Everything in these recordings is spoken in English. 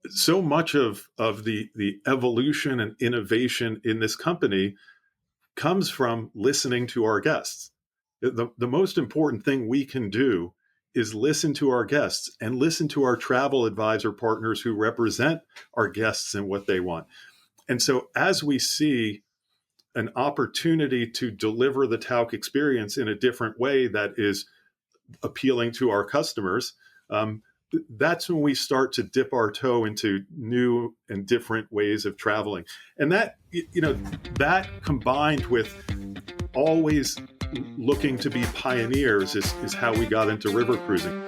so much of the evolution and innovation in this company comes from listening to our guests. The most important thing we can do is listen to our guests and listen to our travel advisor partners who represent our guests and what they want. And so as we see an opportunity to deliver the Tauk experience in a different way that is appealing to our customers, that's when we start to dip our toe into new and different ways of traveling. And that, that combined with always looking to be pioneers is how we got into river cruising.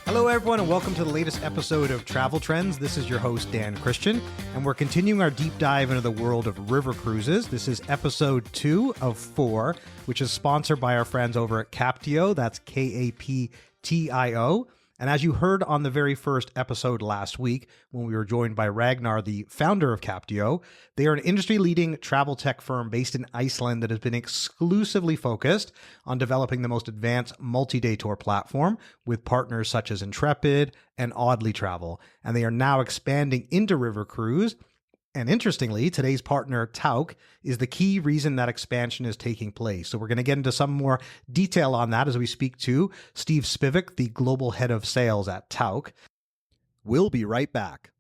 Hello, everyone, and welcome to the latest episode of Travel Trends. This is your host, Dan Christian, and we're continuing our deep dive into the world of river cruises. This is episode 2 of 4, which is sponsored by our friends over at Captio. That's Kaptio. And as you heard on the very first episode last week, when we were joined by Ragnar, the founder of Captio, they are an industry-leading travel tech firm based in Iceland that has been exclusively focused on developing the most advanced multi-day tour platform with partners such as Intrepid and Audley Travel. And they are now expanding into river cruise. And interestingly, today's partner, Tauk, is the key reason that expansion is taking place. So we're going to get into some more detail on that as we speak to Steve Spivak, the global head of sales at Tauk. We'll be right back.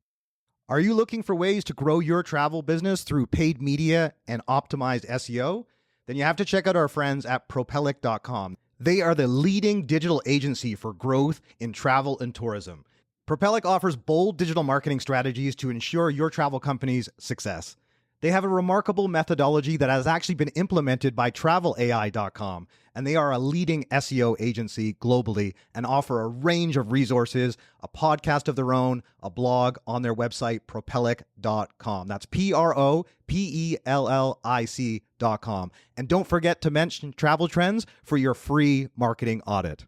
Are you looking for ways to grow your travel business through paid media and optimized SEO? Then you have to check out our friends at Propellic.com. They are the leading digital agency for growth in travel and tourism. Propellic offers bold digital marketing strategies to ensure your travel company's success. They have a remarkable methodology that has actually been implemented by TravelAI.com, and they are a leading SEO agency globally and offer a range of resources, a podcast of their own, a blog on their website, Propellic.com. That's Propellic.com. And don't forget to mention Travel Trends for your free marketing audit.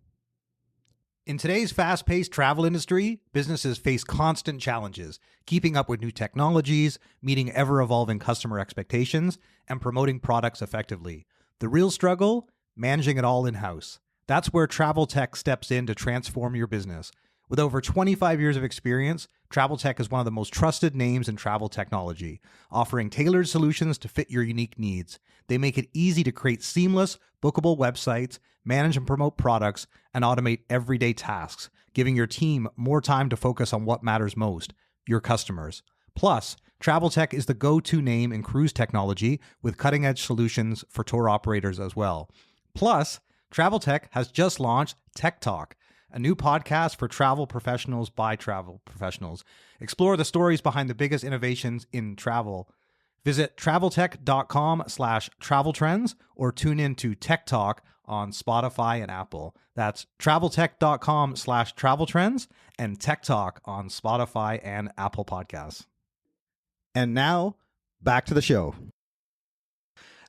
In today's fast-paced travel industry, businesses face constant challenges, keeping up with new technologies, meeting ever-evolving customer expectations, and promoting products effectively. The real struggle? Managing it all in-house. That's where travel tech steps in to transform your business. With over 25 years of experience, Travel Tech is one of the most trusted names in travel technology, offering tailored solutions to fit your unique needs. They make it easy to create seamless, bookable websites, manage and promote products, and automate everyday tasks, giving your team more time to focus on what matters most, your customers. Plus, Travel Tech is the go-to name in cruise technology with cutting-edge solutions for tour operators as well. Plus, Travel Tech has just launched Tech Talk, a new podcast for travel professionals by travel professionals. Explore the stories behind the biggest innovations in travel. Visit traveltech.com/traveltrends or tune in to Tech Talk on Spotify and Apple. That's traveltech.com/traveltrends and Tech Talk on Spotify and Apple Podcasts. And now, back to the show.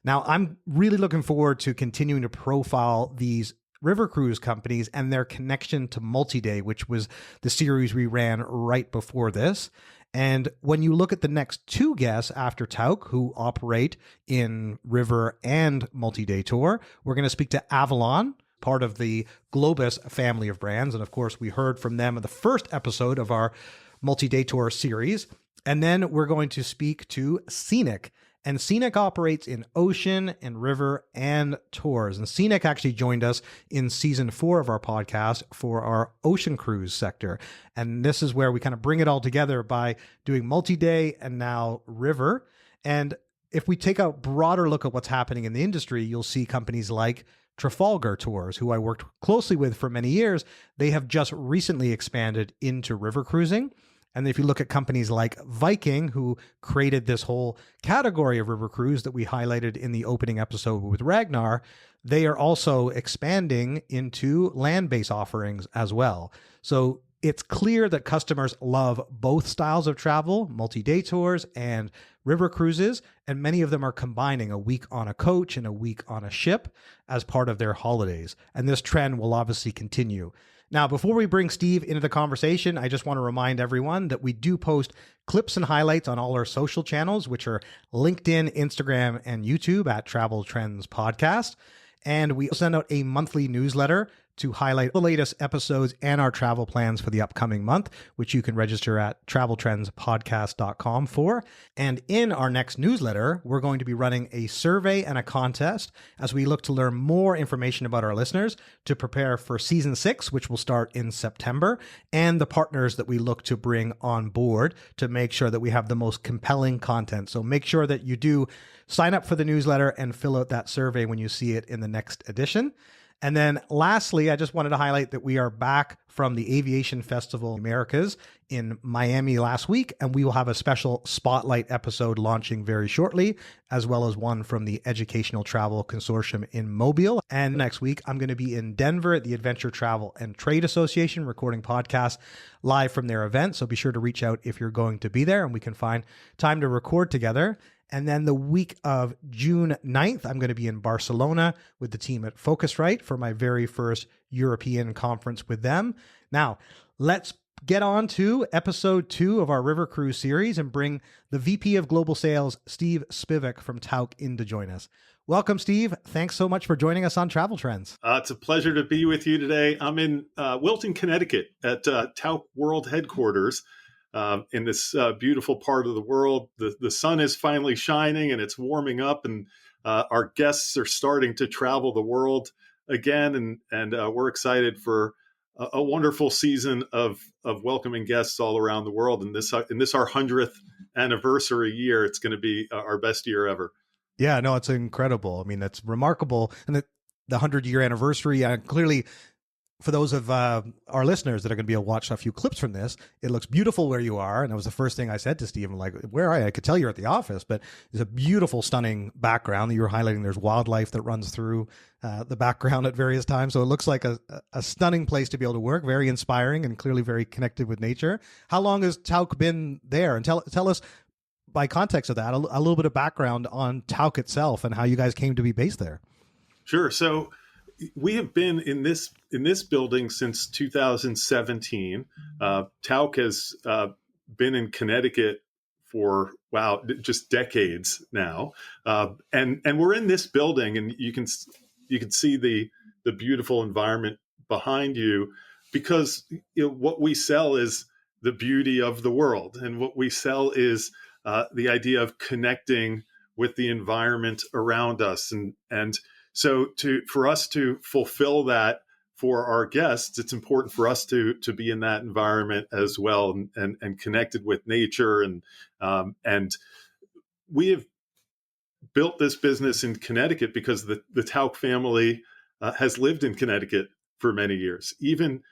Now, I'm really looking forward to continuing to profile these river cruise companies and their connection to multi-day, which was the series we ran right before this. And when you look at the next two guests after Tauk, who operate in river and multi-day tour, we're going to speak to Avalon, part of the Globus family of brands. And of course, we heard from them in the first episode of our multi-day tour series. And then we're going to speak to Scenic. And Scenic operates in ocean and river and tours. And Scenic actually joined us in season 4 of our podcast for our ocean cruise sector. And this is where we kind of bring it all together by doing multi-day and now river. And if we take a broader look at what's happening in the industry, you'll see companies like Trafalgar Tours, who I worked closely with for many years. They have just recently expanded into river cruising. And if you look at companies like Viking, who created this whole category of river cruise that we highlighted in the opening episode with Ragnar, they are also expanding into land-based offerings as well. So it's clear that customers love both styles of travel, multi-day tours and river cruises, and many of them are combining a week on a coach and a week on a ship as part of their holidays. And this trend will obviously continue. Now, before we bring Steve into the conversation, I just want to remind everyone that we do post clips and highlights on all our social channels, which are LinkedIn, Instagram, and YouTube at Travel Trends Podcast. And we send out a monthly newsletter to highlight the latest episodes and our travel plans for the upcoming month, which you can register at traveltrendspodcast.com for. And in our next newsletter, we're going to be running a survey and a contest as we look to learn more information about our listeners to prepare for season 6, which will start in September, and the partners that we look to bring on board to make sure that we have the most compelling content. So make sure that you do sign up for the newsletter and fill out that survey when you see it in the next edition. And then lastly, I just wanted to highlight that we are back from the Aviation Festival Americas in Miami last week, and we will have a special spotlight episode launching very shortly, as well as one from the Educational Travel Consortium in Mobile. And next week, I'm going to be in Denver at the Adventure Travel and Trade Association recording podcasts live from their event. So be sure to reach out if you're going to be there, and we can find time to record together. And then the week of June 9th, I'm going to be in Barcelona with the team at Focusrite for my very first European conference with them. Now, let's get on to episode 2 of our River Cruise series and bring the VP of Global Sales, Steve Spivak from Tauck, in to join us. Welcome, Steve. Thanks so much for joining us on Travel Trends. It's a pleasure to be with you today. I'm in Wilton, Connecticut at Tauck World Headquarters. In this beautiful part of the world. The sun is finally shining and it's warming up, and our guests are starting to travel the world again, and we're excited for a wonderful season of welcoming guests all around the world. In this our 100th anniversary year, it's going to be our best year ever. Yeah, no, it's incredible. I mean, that's remarkable. And the 100-year anniversary, clearly, for those of our listeners that are going to be able to watch a few clips from this, it looks beautiful where you are. And that was the first thing I said to Steve. I'm like, where are you? I could tell you're at the office, but it's a beautiful, stunning background that you were highlighting. There's wildlife that runs through the background at various times. So it looks like a stunning place to be able to work, very inspiring and clearly very connected with nature. How long has Tauck been there? And tell us, by context of that, a little bit of background on Tauck itself and how you guys came to be based there. Sure. So we have been in this building since 2017. Tauck has been in Connecticut for just decades now, and we're in this building, and you can see the beautiful environment behind you, because what we sell is the beauty of the world, and what we sell is the idea of connecting with the environment around us, and so for us to fulfill that for our guests, it's important for us to be in that environment as well, and connected with nature. And we have built this business in Connecticut because the Tauck family has lived in Connecticut for many years. Even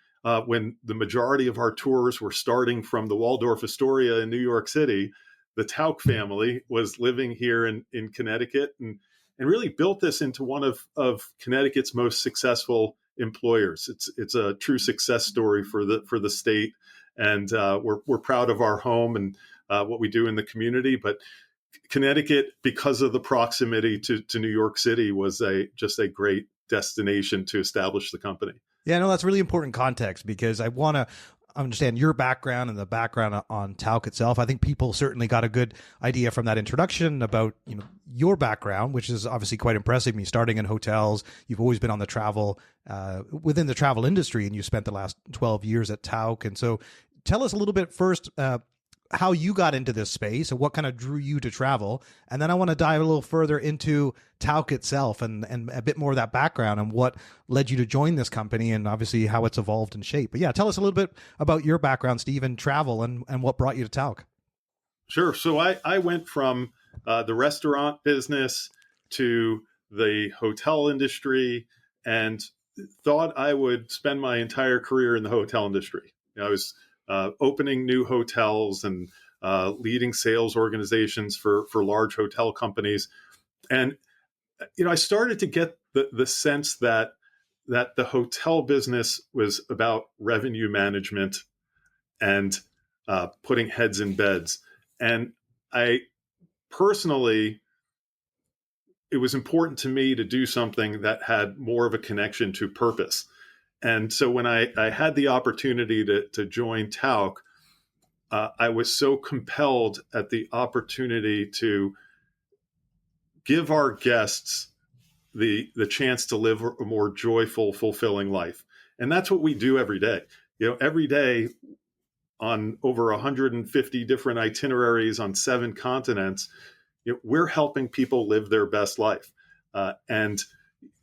when the majority of our tours were starting from the Waldorf Astoria in New York City, the Tauck family was living here in Connecticut, and really built this into one of Connecticut's most successful employers. It's a true success story for the state, and we're proud of our home and what we do in the community. But Connecticut, because of the proximity to New York City, was just a great destination to establish the company. Yeah, no, that's really important context, because I want to understand your background and the background on Tauck itself. I think people certainly got a good idea from that introduction about your background, which is obviously quite impressive. You starting in hotels, you've always been on the travel within the travel industry, and you spent the last 12 years at Tauck. And so, tell us a little bit first how you got into this space and what kind of drew you to travel. And then I want to dive a little further into Tauck itself and a bit more of that background and what led you to join this company, and obviously how it's evolved and shaped. But yeah, tell us a little bit about your background, Steve, in travel and what brought you to Tauck. Sure. So I went from the restaurant business to the hotel industry, and thought I would spend my entire career in the hotel industry. I was opening new hotels and leading sales organizations for large hotel companies. And, I started to get the sense that the hotel business was about revenue management and putting heads in beds. And I personally, it was important to me to do something that had more of a connection to purpose. And so when I had the opportunity to join Tauck, I was so compelled at the opportunity to give our guests the chance to live a more joyful, fulfilling life. And that's what we do every day. Every day on over 150 different itineraries on 7 continents, we're helping people live their best life. And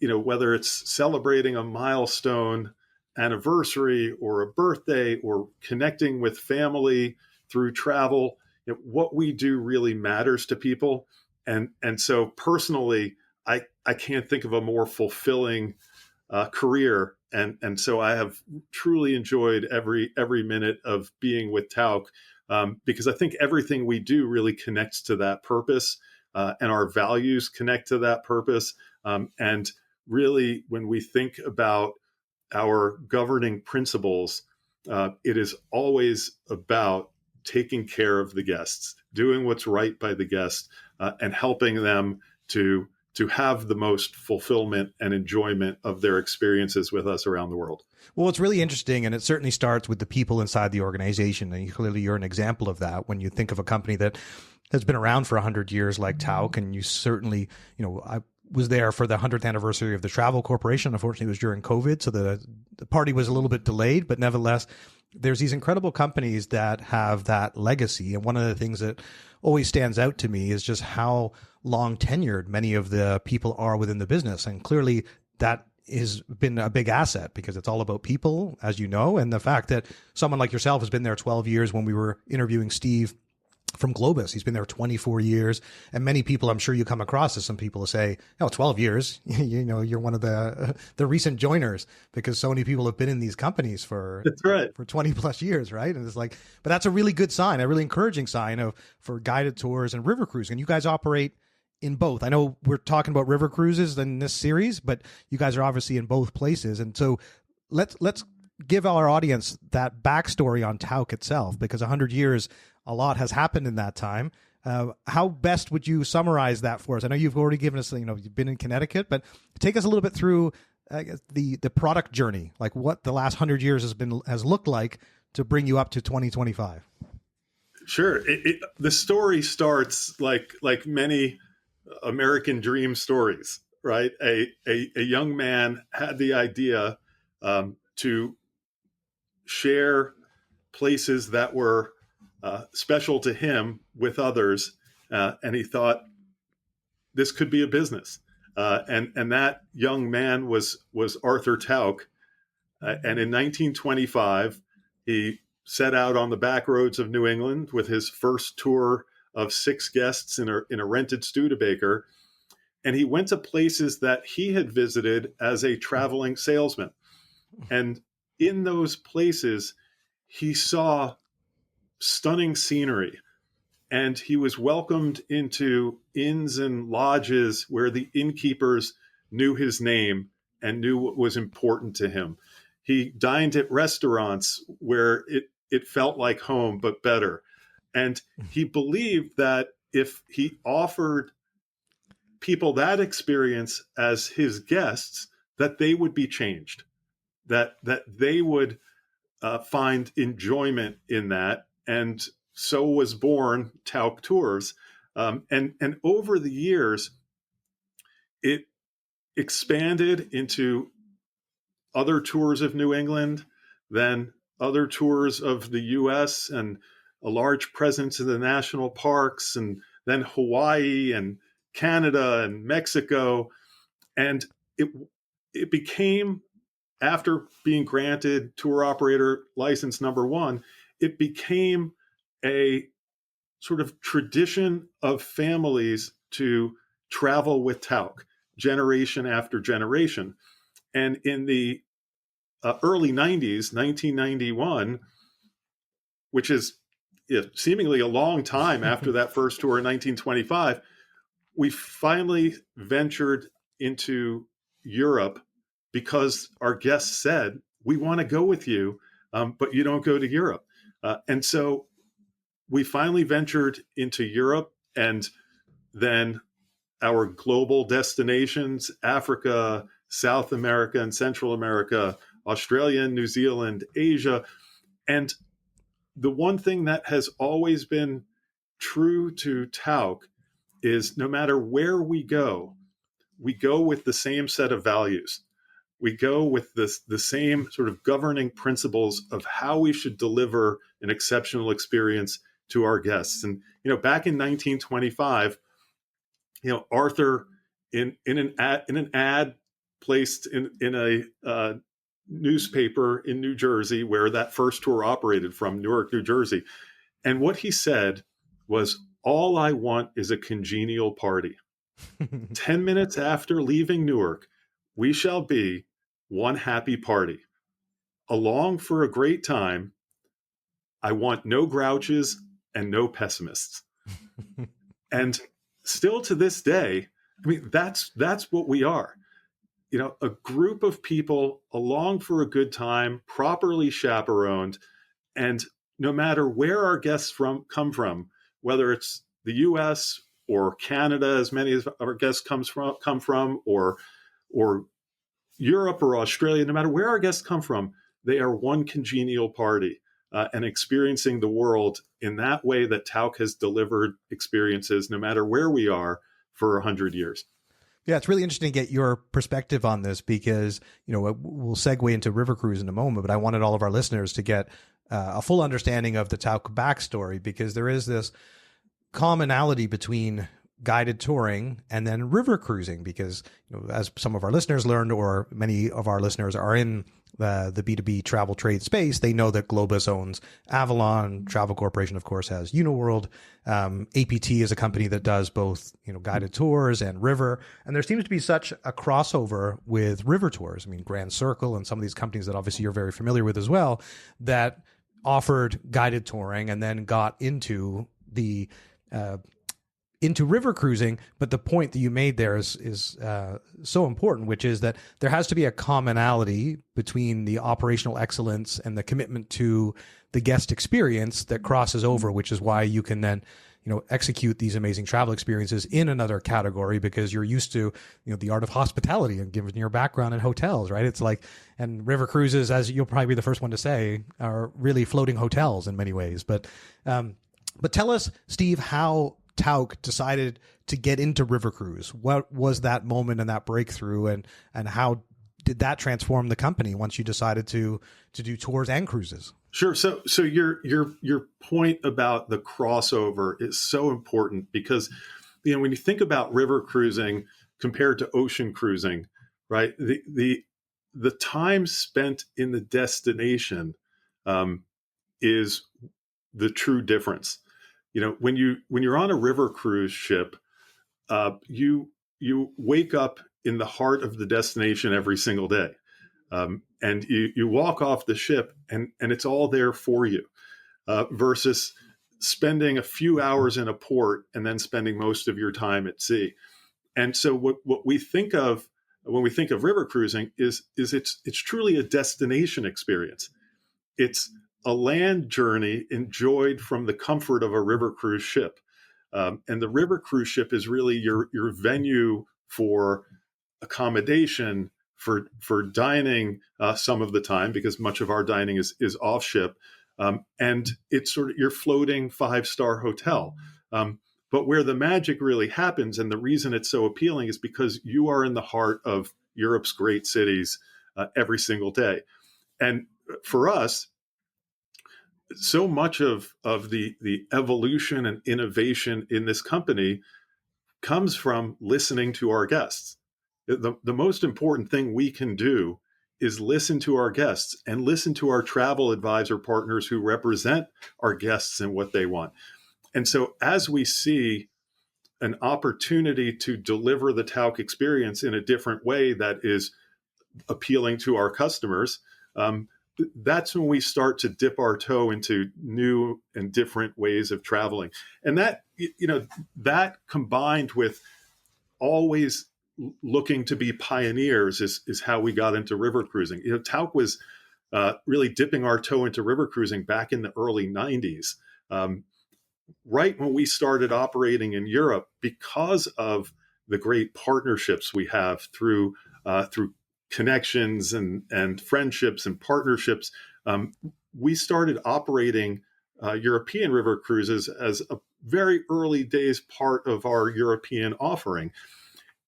whether it's celebrating a milestone anniversary or a birthday or connecting with family through travel, what we do really matters to people. And so personally, I can't think of a more fulfilling career. And so I have truly enjoyed every minute of being with Tauk, because I think everything we do really connects to that purpose, and our values connect to that purpose. And really, when we think about our governing principles, it is always about taking care of the guests, doing what's right by the guest, and helping them to have the most fulfillment and enjoyment of their experiences with us around the world. Well, it's really interesting, and it certainly starts with the people inside the organization. And clearly, you're an example of that when you think of a company that has been around for 100 years like Tauk. And you certainly, I was there for the 100th anniversary of the Travel Corporation. Unfortunately, it was during COVID, so the party was a little bit delayed. But nevertheless, there's these incredible companies that have that legacy. And one of the things that always stands out to me is just how long tenured many of the people are within the business. And clearly that has been a big asset because it's all about people, as you know, and the fact that someone like yourself has been there 12 years. When we were interviewing Steve from Globus, he's been there 24 years. And many people, I'm sure you come across as some people who say, 12 years, you're one of the recent joiners, because so many people have been in these companies for 20 plus years. Right. And it's like, but that's a really good sign, a really encouraging sign for guided tours and river cruising. And you guys operate in both. I know we're talking about river cruises in this series, but you guys are obviously in both places. And so let's give our audience that backstory on Tauk itself, because 100 years, a lot has happened in that time. How best would you summarize that for us? I know you've already given us, you've been in Connecticut, but take us a little bit through the product journey, like what the last 100 years has looked like to bring you up to 2025. Sure. The story starts like many American dream stories, right? A young man had the idea to share places that were special to him with others, and he thought this could be a business. And that young man was Arthur Tauk. And in 1925, he set out on the back roads of New England with his first tour of 6 guests in a rented Studebaker. And he went to places that he had visited as a traveling salesman. And in those places, he saw stunning scenery. And he was welcomed into inns and lodges where the innkeepers knew his name and knew what was important to him. He dined at restaurants where it felt like home, but better. And he believed that if he offered people that experience as his guests, that they would be changed, that they would find enjoyment in that. And so was born Tauk Tours. And over the years, it expanded into other tours of New England, then other tours of the US, and a large presence in the national parks, and then Hawaii and Canada and Mexico. And it became, after being granted tour operator license number 1, it became a sort of tradition of families to travel with Tauk generation after generation. And in the early 90s, 1991, which is seemingly a long time after that first tour in 1925, we finally ventured into Europe because our guests said, we want to go with you, but you don't go to Europe. And so we finally ventured into Europe, and then our global destinations, Africa, South America and Central America, Australia, New Zealand, Asia. And the one thing that has always been true to Tauk is no matter where we go with the same set of values. we go with the same sort of governing principles of how we should deliver an exceptional experience to our guests. And back in 1925, Arthur in an ad placed in a newspaper in New Jersey, where that first tour operated from, Newark, New Jersey, and what he said was, "All I want is a congenial party. 10 minutes after leaving Newark, we shall be one happy party. Along for a great time. I want no grouches and no pessimists." And still to this day, I mean, that's what we are. A group of people along for a good time, properly chaperoned, and no matter where our guests come from, whether it's the U.S. or Canada, as many of our guests come from, or Europe or Australia, no matter where our guests come from, they are one congenial party, and experiencing the world in that way that Tauk has delivered experiences, no matter where we are, for 100 years. Yeah, it's really interesting to get your perspective on this because, we'll segue into River Cruise in a moment, but I wanted all of our listeners to get a full understanding of the Tauk backstory, because there is this commonality between guided touring and then river cruising, because as some of our listeners learned, or many of our listeners are in the B2B travel trade space, they know that Globus owns Avalon. Travel Corporation, of course, has Uniworld. APT is a company that does both guided tours and river, and there seems to be such a crossover with river tours. I mean, Grand Circle and some of these companies that obviously you're very familiar with as well, that offered guided touring and then got into river cruising. But the point that you made there is so important, which is that there has to be a commonality between the operational excellence and the commitment to the guest experience that crosses over, which is why you can then execute these amazing travel experiences in another category, because you're used to the art of hospitality, and given your background in hotels, right? It's like, and river cruises, as you'll probably be the first one to say, are really floating hotels in many ways. But tell us, Steve, how Tauk decided to get into river cruise. What was that moment and that breakthrough, and how did that transform the company once you decided to do tours and cruises? Sure. So your point about the crossover is so important, because when you think about river cruising compared to ocean cruising, right? The time spent in the destination is the true difference. When you're on a river cruise ship, you wake up in the heart of the destination every single day, and you walk off the ship, and it's all there for you, versus spending a few hours in a port and then spending most of your time at sea. And so what we think of when we think of river cruising is it's truly a destination experience. It's a land journey enjoyed from the comfort of a river cruise ship. And the river cruise ship is really your venue for accommodation, for dining some of the time, because much of our dining is off ship. And it's sort of your floating 5-star hotel. But where the magic really happens, and the reason it's so appealing, is because you are in the heart of Europe's great cities every single day. And for us, so much of the evolution and innovation in this company comes from listening to our guests. The most important thing we can do is listen to our guests and listen to our travel advisor partners who represent our guests and what they want. And so as we see an opportunity to deliver the Tauk experience in a different way that is appealing to our customers, that's when we start to dip our toe into new and different ways of traveling. And that combined with always looking to be pioneers is how we got into river cruising. Tauk was really dipping our toe into river cruising back in the early 90s, right when we started operating in Europe, because of the great partnerships we have through connections and friendships and partnerships. We started operating European river cruises as a very early days part of our European offering.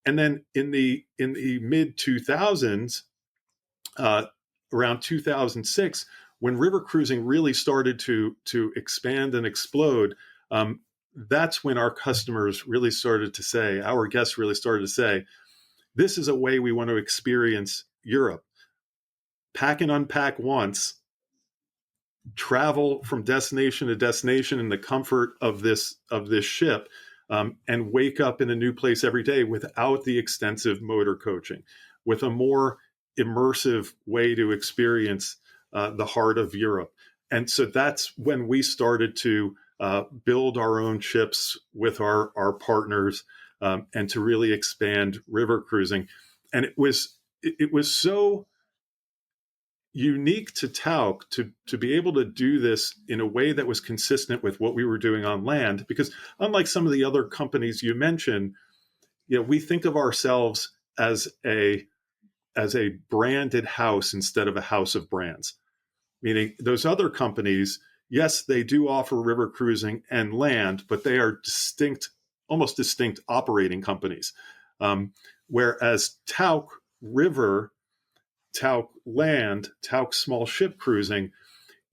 And then in the mid 2000s, uh, around 2006, when river cruising really started to expand and explode. That's when our customers really started to say, our guests really started to say, this is a way we want to experience Europe. Pack and unpack once, travel from destination to destination in the comfort of this ship, and wake up in a new place every day without the extensive motor coaching, with a more immersive way to experience the heart of Europe. And so that's when we started to build our own ships with our partners, and to really expand river cruising. And it was so unique to Tauk to be able to do this in a way that was consistent with what we were doing on land, because unlike some of the other companies you mentioned, we think of ourselves as a branded house instead of a house of brands. Meaning those other companies, yes, they do offer river cruising and land, but they are almost distinct operating companies. Whereas Tauk River, Tauk Land, Tauk Small Ship Cruising,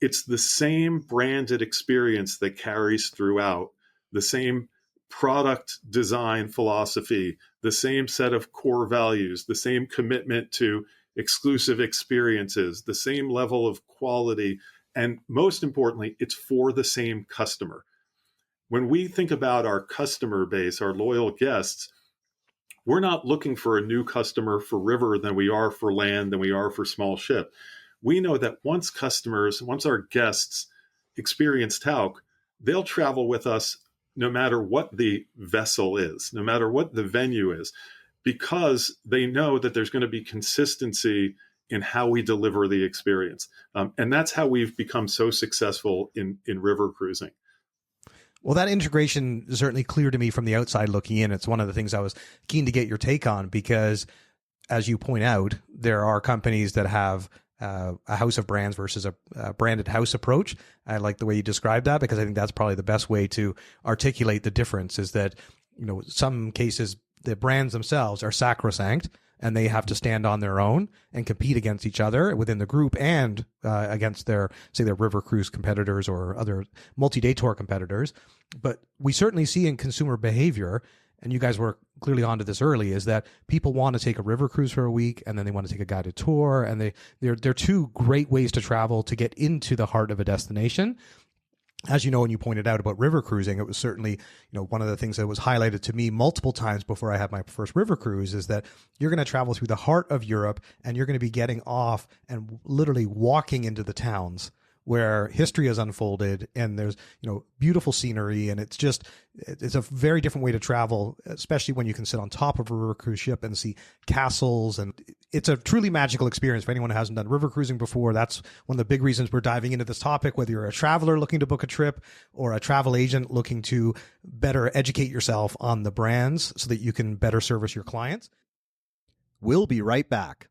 it's the same branded experience that carries throughout, the same product design philosophy, the same set of core values, the same commitment to exclusive experiences, the same level of quality, and most importantly, it's for the same customer. When we think about our customer base, our loyal guests, we're not looking for a new customer for river than we are for land, than we are for small ship. We know that once our guests experience Tauk, they'll travel with us no matter what the vessel is, no matter what the venue is, because they know that there's going to be consistency in how we deliver the experience. And that's how we've become so successful in river cruising. Well, that integration is certainly clear to me from the outside looking in. It's one of the things I was keen to get your take on, because as you point out, there are companies that have a house of brands versus a branded house approach. I like the way you described that, because I think that's probably the best way to articulate the difference, is that, some cases the brands themselves are sacrosanct and they have to stand on their own and compete against each other within the group and against their river cruise competitors or other multi-day tour competitors. But we certainly see in consumer behavior, and you guys were clearly onto this early, is that people want to take a river cruise for a week and then they want to take a guided tour, and they're two great ways to travel to get into the heart of a destination. As you know, when you pointed out about river cruising, it was certainly, one of the things that was highlighted to me multiple times before I had my first river cruise, is that you're going to travel through the heart of Europe and you're going to be getting off and literally walking into the towns where history has unfolded, and there's, beautiful scenery, and it's a very different way to travel, especially when you can sit on top of a river cruise ship and see castles. And it's a truly magical experience for anyone who hasn't done river cruising before. That's one of the big reasons we're diving into this topic, whether you're a traveler looking to book a trip or a travel agent looking to better educate yourself on the brands so that you can better service your clients. We'll be right back.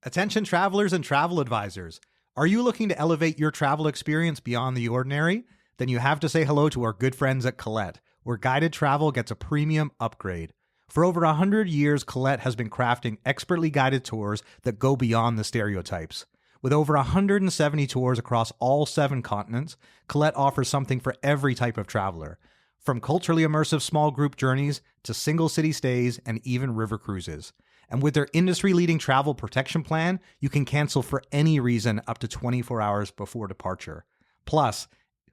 Attention travelers and travel advisors. Are you looking to elevate your travel experience beyond the ordinary? Then you have to say hello to our good friends at Colette, where guided travel gets a premium upgrade. For over 100 years, Colette has been crafting expertly guided tours that go beyond the stereotypes. With over 170 tours across all 7 continents, Colette offers something for every type of traveler, from culturally immersive small group journeys to single city stays and even river cruises. And with their industry-leading travel protection plan, you can cancel for any reason up to 24 hours before departure. Plus,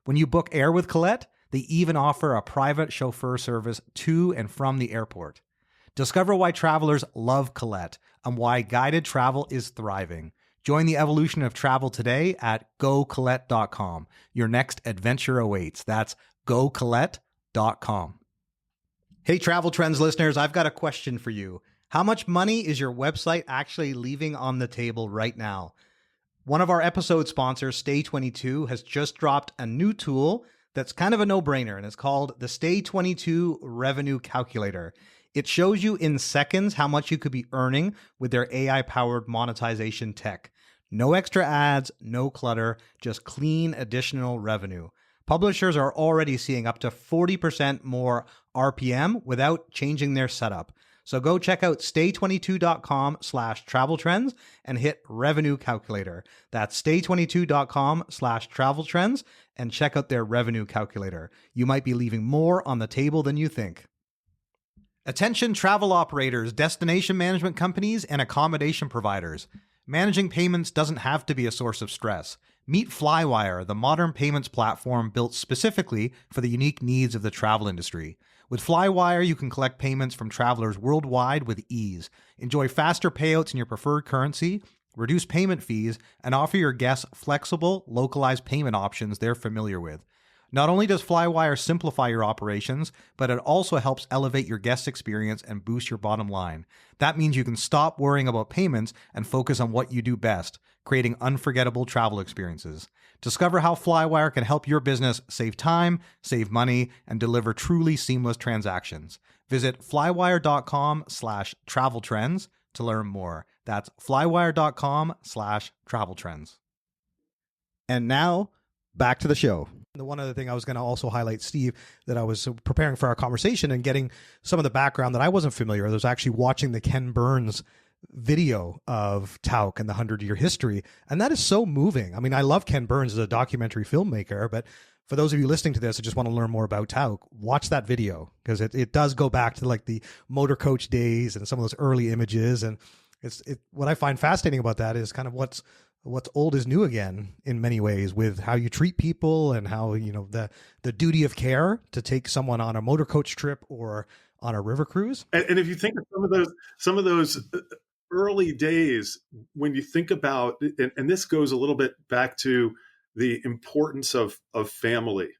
when you book air with Colette, they even offer a private chauffeur service to and from the airport. Discover why travelers love Colette and why guided travel is thriving. Join the evolution of travel today at gocolette.com. Your next adventure awaits. That's gocolette.com. Hey, Travel Trends listeners, I've got a question for you. How much money is your website actually leaving on the table right now? One of our episode sponsors, Stay22, has just dropped a new tool that's kind of a no-brainer, and it's called the Stay22 Revenue Calculator. It shows you in seconds how much you could be earning with their AI-powered monetization tech. No extra ads, no clutter, just clean additional revenue. Publishers are already seeing up to 40% more RPM without changing their setup. So go check out stay22.com/travel trends and hit revenue calculator. That's stay22.com/travel trends and check out their revenue calculator. You might be leaving more on the table than you think. Attention travel operators, destination management companies, and accommodation providers. Managing payments doesn't have to be a source of stress. Meet Flywire, the modern payments platform built specifically for the unique needs of the travel industry. With Flywire, you can collect payments from travelers worldwide with ease. Enjoy faster payouts in your preferred currency, reduce payment fees, and offer your guests flexible, localized payment options they're familiar with. Not only does Flywire simplify your operations, but it also helps elevate your guest experience and boost your bottom line. That means you can stop worrying about payments and focus on what you do best, creating unforgettable travel experiences. Discover how Flywire can help your business save time, save money, and deliver truly seamless transactions. Visit flywire.com/travel trends to learn more. That's flywire.com/travel trends. And now, back to the show. The one other thing I was going to also highlight, Steve, that I was preparing for our conversation and getting some of the background that I wasn't familiar with, I was actually watching the Ken Burns video of Tauck and the 100-year history. And that is so moving. I mean, I love Ken Burns as a documentary filmmaker, but for those of you listening to this, I just want to learn more about Tauck, watch that video, because it does go back to like the motor coach days and some of those early images. And what I find fascinating about that is kind of what's old is new again in many ways, with how you treat people and how, the duty of care to take someone on a motor coach trip or on a river cruise. And if you think of some of those early days, when you think about, and this goes a little bit back to the importance of family,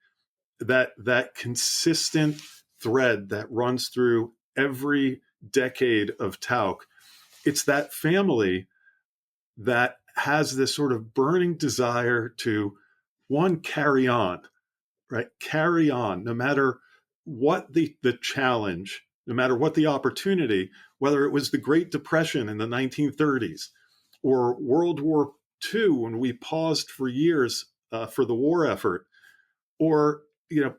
that consistent thread that runs through every decade of Tauck. It's that family that has this sort of burning desire to, one, carry on, right? Carry on, no matter what the challenge, no matter what the opportunity, whether it was the Great Depression in the 1930s or World War II, when we paused for years for the war effort, or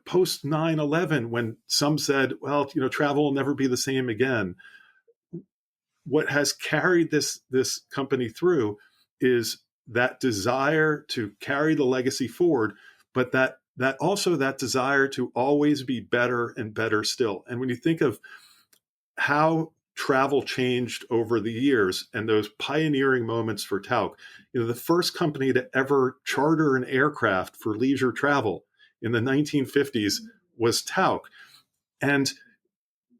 post 9/11, when some said, well, travel will never be the same again. What has carried this company through is that desire to carry the legacy forward, but that also that desire to always be better and better still. And when you think of how travel changed over the years and those pioneering moments for Tauck, the first company to ever charter an aircraft for leisure travel in the 1950s was Tauck. And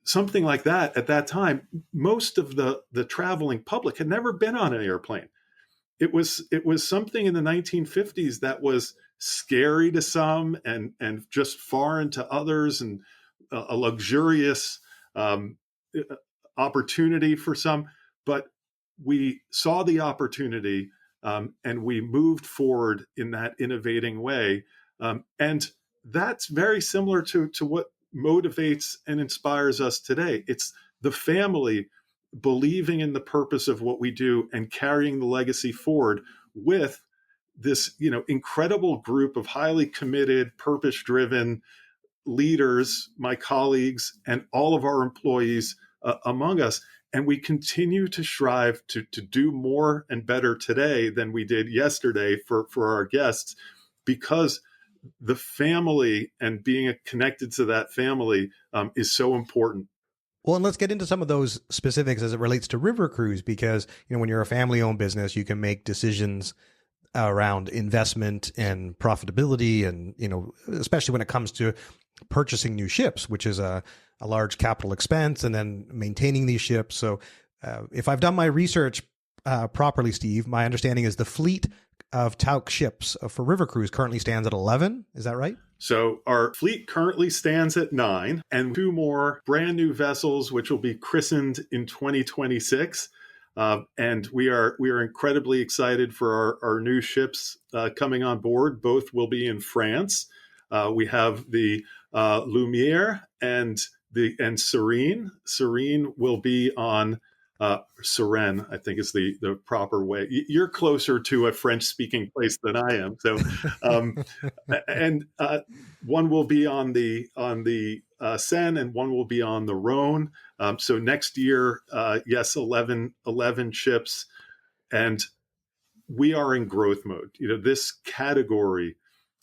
something like that at that time, most of the traveling public had never been on an airplane. It was something in the 1950s that was scary to some and just foreign to others, and a luxurious opportunity for some. But we saw the opportunity and we moved forward in that innovating way. And that's very similar to what motivates and inspires us today. It's the family believing in the purpose of what we do and carrying the legacy forward with this, incredible group of highly committed, purpose-driven leaders, my colleagues, and all of our employees among us. And we continue to strive to do more and better today than we did yesterday for our guests, because the family and being connected to that family is so important. Well, and let's get into some of those specifics as it relates to river cruise, because, when you're a family-owned business, you can make decisions around investment and profitability, and, especially when it comes to purchasing new ships, which is a large capital expense, and then maintaining these ships. So if I've done my research properly, Steve, my understanding is the fleet of Tauck ships for river cruise currently stands at 11. Is that right? So our fleet currently stands at 9, and 2 more brand new vessels, which will be christened in 2026. And we are incredibly excited for our new ships coming on board. Both will be in France. We have the Lumiere and Serene. Serene will be on Suresnes, I think is the proper way. You're closer to a French-speaking place than I am, so and one will be on the Seine, and one will be on the Rhone. So next year, yes, 11 ships, and we are in growth mode. This category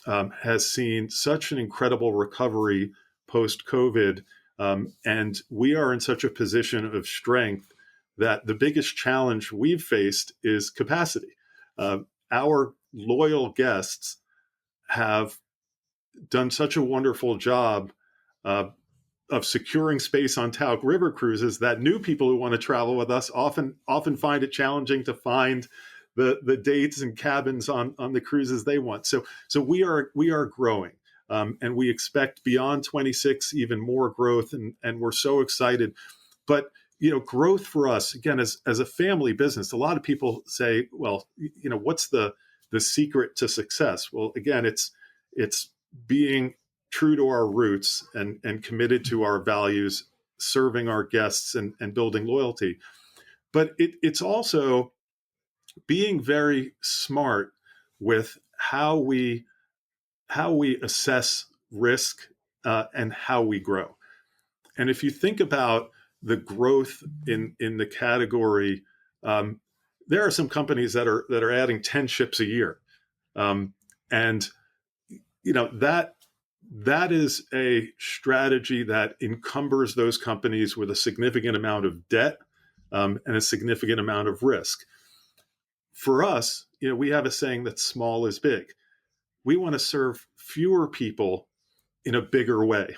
has seen such an incredible recovery post-COVID, and we are in such a position of strength that the biggest challenge we've faced is capacity. Our loyal guests have done such a wonderful job of securing space on Tauk River cruises that new people who want to travel with us often find it challenging to find the dates and cabins on the cruises they want. So we are growing, and we expect beyond 26 even more growth, and we're so excited. But growth for us, again, as a family business, a lot of people say, well, what's the secret to success? Well, again, it's being true to our roots and committed to our values, serving our guests and building loyalty. But it's also being very smart with how we assess risk and how we grow. And if you think about the growth in the category, there are some companies that are adding 10 ships a year, and that is a strategy that encumbers those companies with a significant amount of debt and a significant amount of risk. For us, we have a saying that small is big. We want to serve fewer people in a bigger way.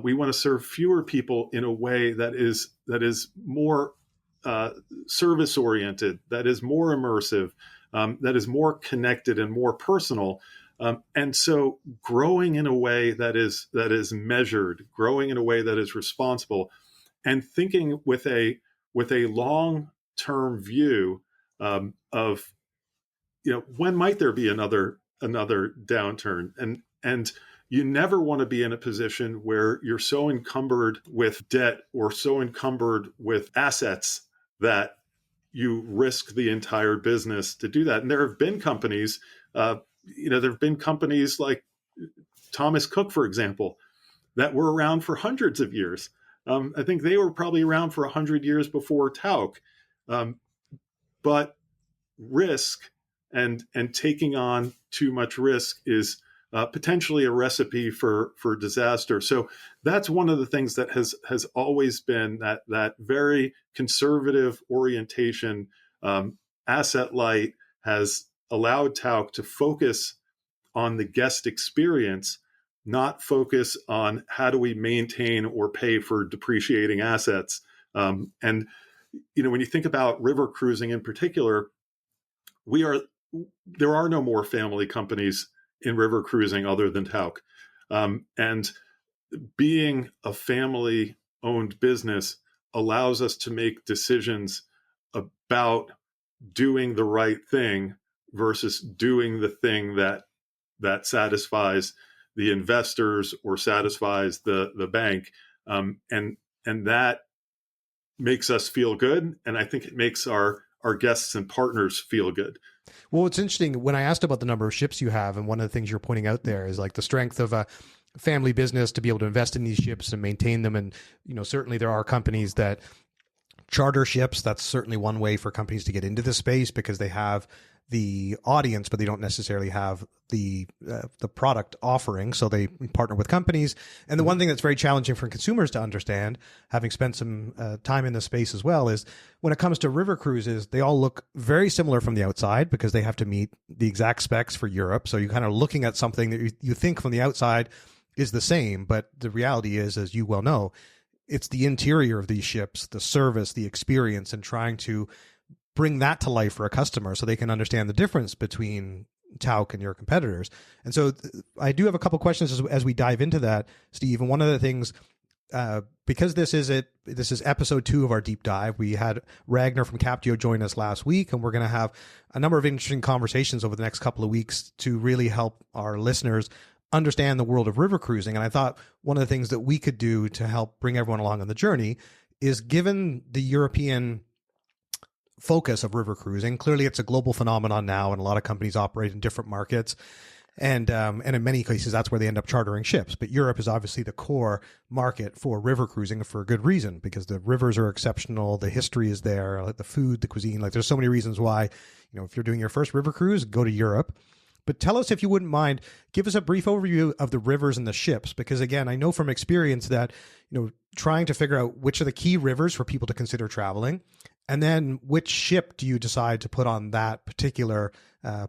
We want to serve fewer people in a way that is more service oriented, that is more immersive, that is more connected and more personal. And so growing in a way that is measured, growing in a way that is responsible, and thinking with a long-term view of when might there be another downturn, and you never want to be in a position where you're so encumbered with debt or so encumbered with assets that you risk the entire business to do that. And there have been companies, there have been companies like Thomas Cook, for example, that were around for hundreds of years. I think they were probably around for 100 years before Tauk. But risk and taking on too much risk is potentially a recipe for disaster. So that's one of the things that has always been that very conservative orientation. Asset light has allowed Tauk to focus on the guest experience, not focus on how do we maintain or pay for depreciating assets. And when you think about river cruising in particular, there are no more family companies in river cruising other than Tauk. And being a family-owned business allows us to make decisions about doing the right thing versus doing the thing that satisfies the investors or satisfies the bank. And that makes us feel good. And I think it makes our guests and partners feel good. Well, it's interesting when I asked about the number of ships you have, and one of the things you're pointing out there is like the strength of a family business to be able to invest in these ships and maintain them. And, certainly there are companies that charter ships. That's certainly one way for companies to get into this space because they have the audience, but they don't necessarily have the product offering. So they partner with companies. And the one thing that's very challenging for consumers to understand, having spent some time in this space as well, is when it comes to river cruises, they all look very similar from the outside because they have to meet the exact specs for Europe. So you're kind of looking at something that you think from the outside is the same. But the reality is, as you well know, it's the interior of these ships, the service, the experience, and trying to bring that to life for a customer so they can understand the difference between Tauk and your competitors. And so I do have a couple questions as we dive into that, Steve. And one of the things, because this is episode 2 of our deep dive, we had Ragnar from Captio join us last week, and we're going to have a number of interesting conversations over the next couple of weeks to really help our listeners understand the world of river cruising. And I thought one of the things that we could do to help bring everyone along on the journey is, given the European focus of river cruising. Clearly, it's a global phenomenon now, and a lot of companies operate in different markets. And in many cases, that's where they end up chartering ships. But Europe is obviously the core market for river cruising for a good reason, because the rivers are exceptional. The history is there, like the food, the cuisine. Like there's so many reasons why, if you're doing your first river cruise, go to Europe. But tell us, if you wouldn't mind, give us a brief overview of the rivers and the ships, because again, I know from experience that, trying to figure out which are the key rivers for people to consider traveling, and then which ship do you decide to put on that particular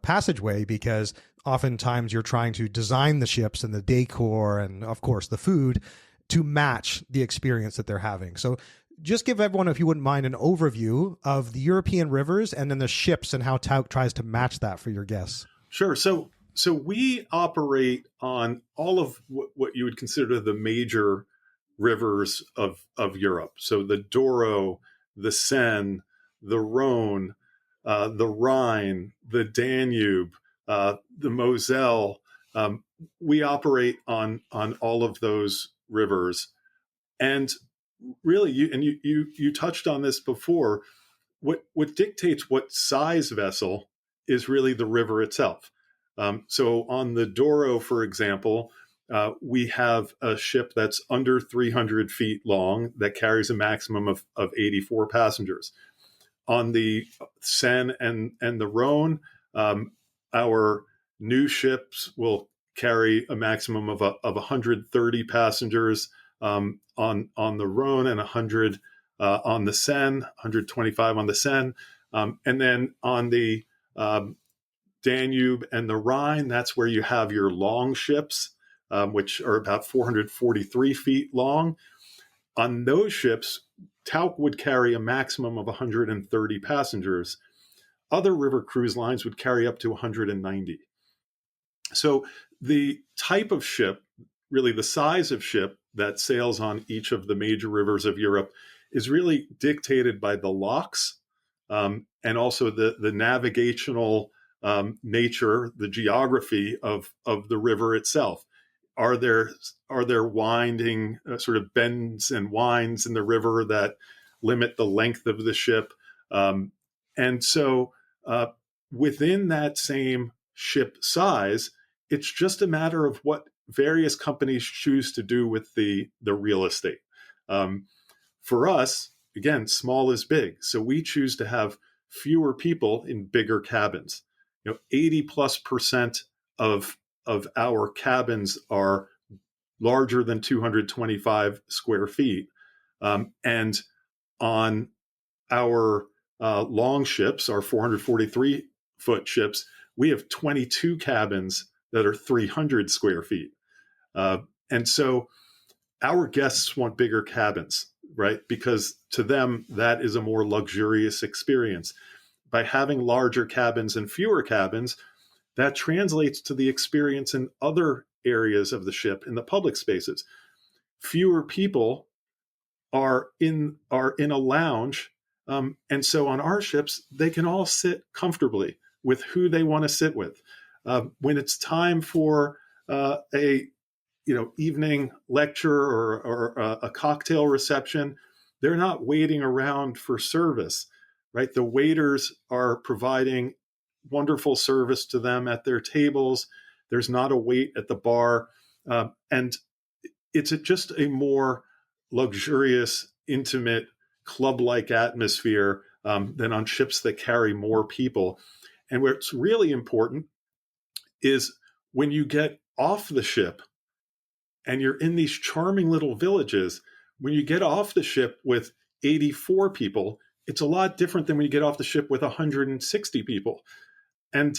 passageway, because oftentimes you're trying to design the ships and the decor and, of course, the food to match the experience that they're having. So just give everyone, if you wouldn't mind, an overview of the European rivers and then the ships and how Tauck tries to match that for your guests. Sure. So we operate on all of what you would consider the major rivers of Europe. So the Douro, the Seine, the Rhone, the Rhine, the Danube, the Moselle. We operate on all of those rivers, and really, you touched on this before. What dictates what size vessel is really the river itself. So on the Douro, for example, we have a ship that's under 300 feet long that carries a maximum of 84 passengers. On the Seine and the Rhone, our new ships will carry a maximum of 130 passengers on the Rhone, and 100 on the Seine, 125 on the Seine. And then on the Danube and the Rhine, that's where you have your long ships, which are about 443 feet long. On those ships, Tauck would carry a maximum of 130 passengers. Other river cruise lines would carry up to 190. So the type of ship, really the size of ship that sails on each of the major rivers of Europe, is really dictated by the locks, and also the navigational nature, the geography of the river itself. Are there winding sort of bends and winds in the river that limit the length of the ship? And so within that same ship size, it's just a matter of what various companies choose to do with the real estate. For us, again, small is big. So we choose to have fewer people in bigger cabins. 80+% of our cabins are larger than 225 square feet. And on our long ships, our 443-foot ships, we have 22 cabins that are 300 square feet. And so our guests want bigger cabins, right? Because to them, that is a more luxurious experience. By having larger cabins and fewer cabins, that translates to the experience in other areas of the ship, in the public spaces. Fewer people are in a lounge, and so on our ships, they can all sit comfortably with who they want to sit with. When it's time for a evening lecture or a cocktail reception, they're not waiting around for service, right? The waiters are providing wonderful service to them at their tables. There's not a wait at the bar. And it's just a more luxurious, intimate, club-like atmosphere than on ships that carry more people. And what's really important is when you get off the ship and you're in these charming little villages, when you get off the ship with 84 people, it's a lot different than when you get off the ship with 160 people. And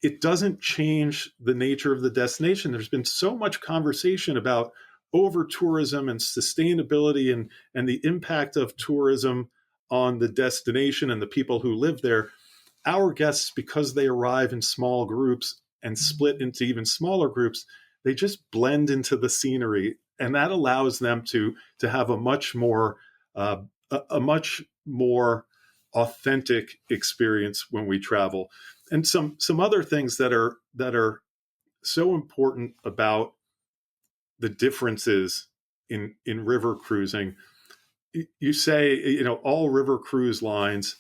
it doesn't change the nature of the destination. There's been so much conversation about over-tourism and sustainability and the impact of tourism on the destination and the people who live there. Our guests, because they arrive in small groups and split into even smaller groups, they just blend into the scenery, and that allows them to have a much more authentic experience when we travel. And some other things that are so important about the differences in river cruising. You say, all river cruise lines,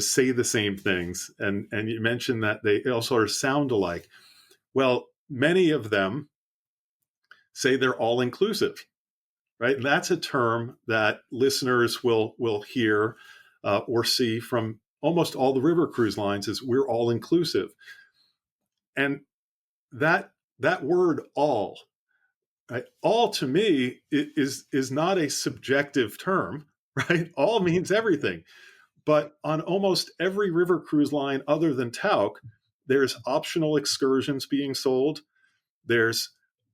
say the same things. And you mentioned that they all sort of sound alike. Well, many of them say they're all inclusive, right? And that's a term that listeners will hear or see from almost all the river cruise lines is we're all inclusive. And that word all, right? All to me is not a subjective term, right? All means everything. But on almost every river cruise line other than Tauk, there's optional excursions being sold. There's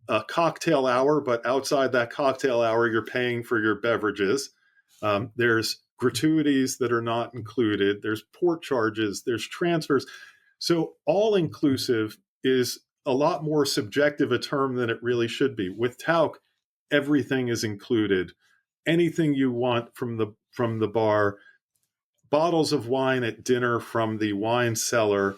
a cocktail hour, but outside that cocktail hour, you're paying for your beverages. There's gratuities that are not included. There's port charges. There's transfers. So all inclusive is a lot more subjective a term than it really should be. With Tauk, everything is included. Anything you want from the bar, bottles of wine at dinner from the wine cellar,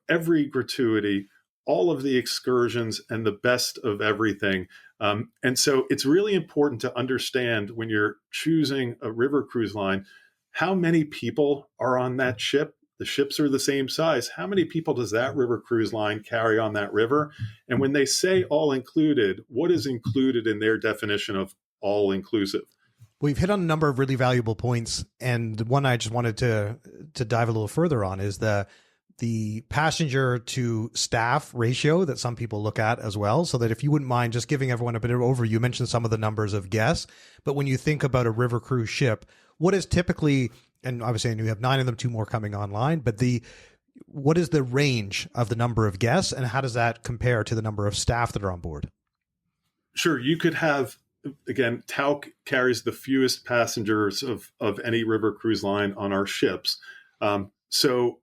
every gratuity, all of the excursions, and the best of everything. And so it's really important to understand when you're choosing a river cruise line, how many people are on that ship. The ships are the same size. How many people does that river cruise line carry on that river? And when they say all included, what is included in their definition of all inclusive? We've hit on a number of really valuable points, and one I just wanted to dive a little further on is the passenger to staff ratio that some people look at as well. So that if you wouldn't mind just giving everyone a bit of overview, you mentioned some of the numbers of guests, but when you think about a river cruise ship, what is typically, and obviously you have 9 of them, 2 more coming online, but what is the range of the number of guests, and how does that compare to the number of staff that are on board? Sure, you could have. Again, Tauk carries the fewest passengers of any river cruise line on our ships. So,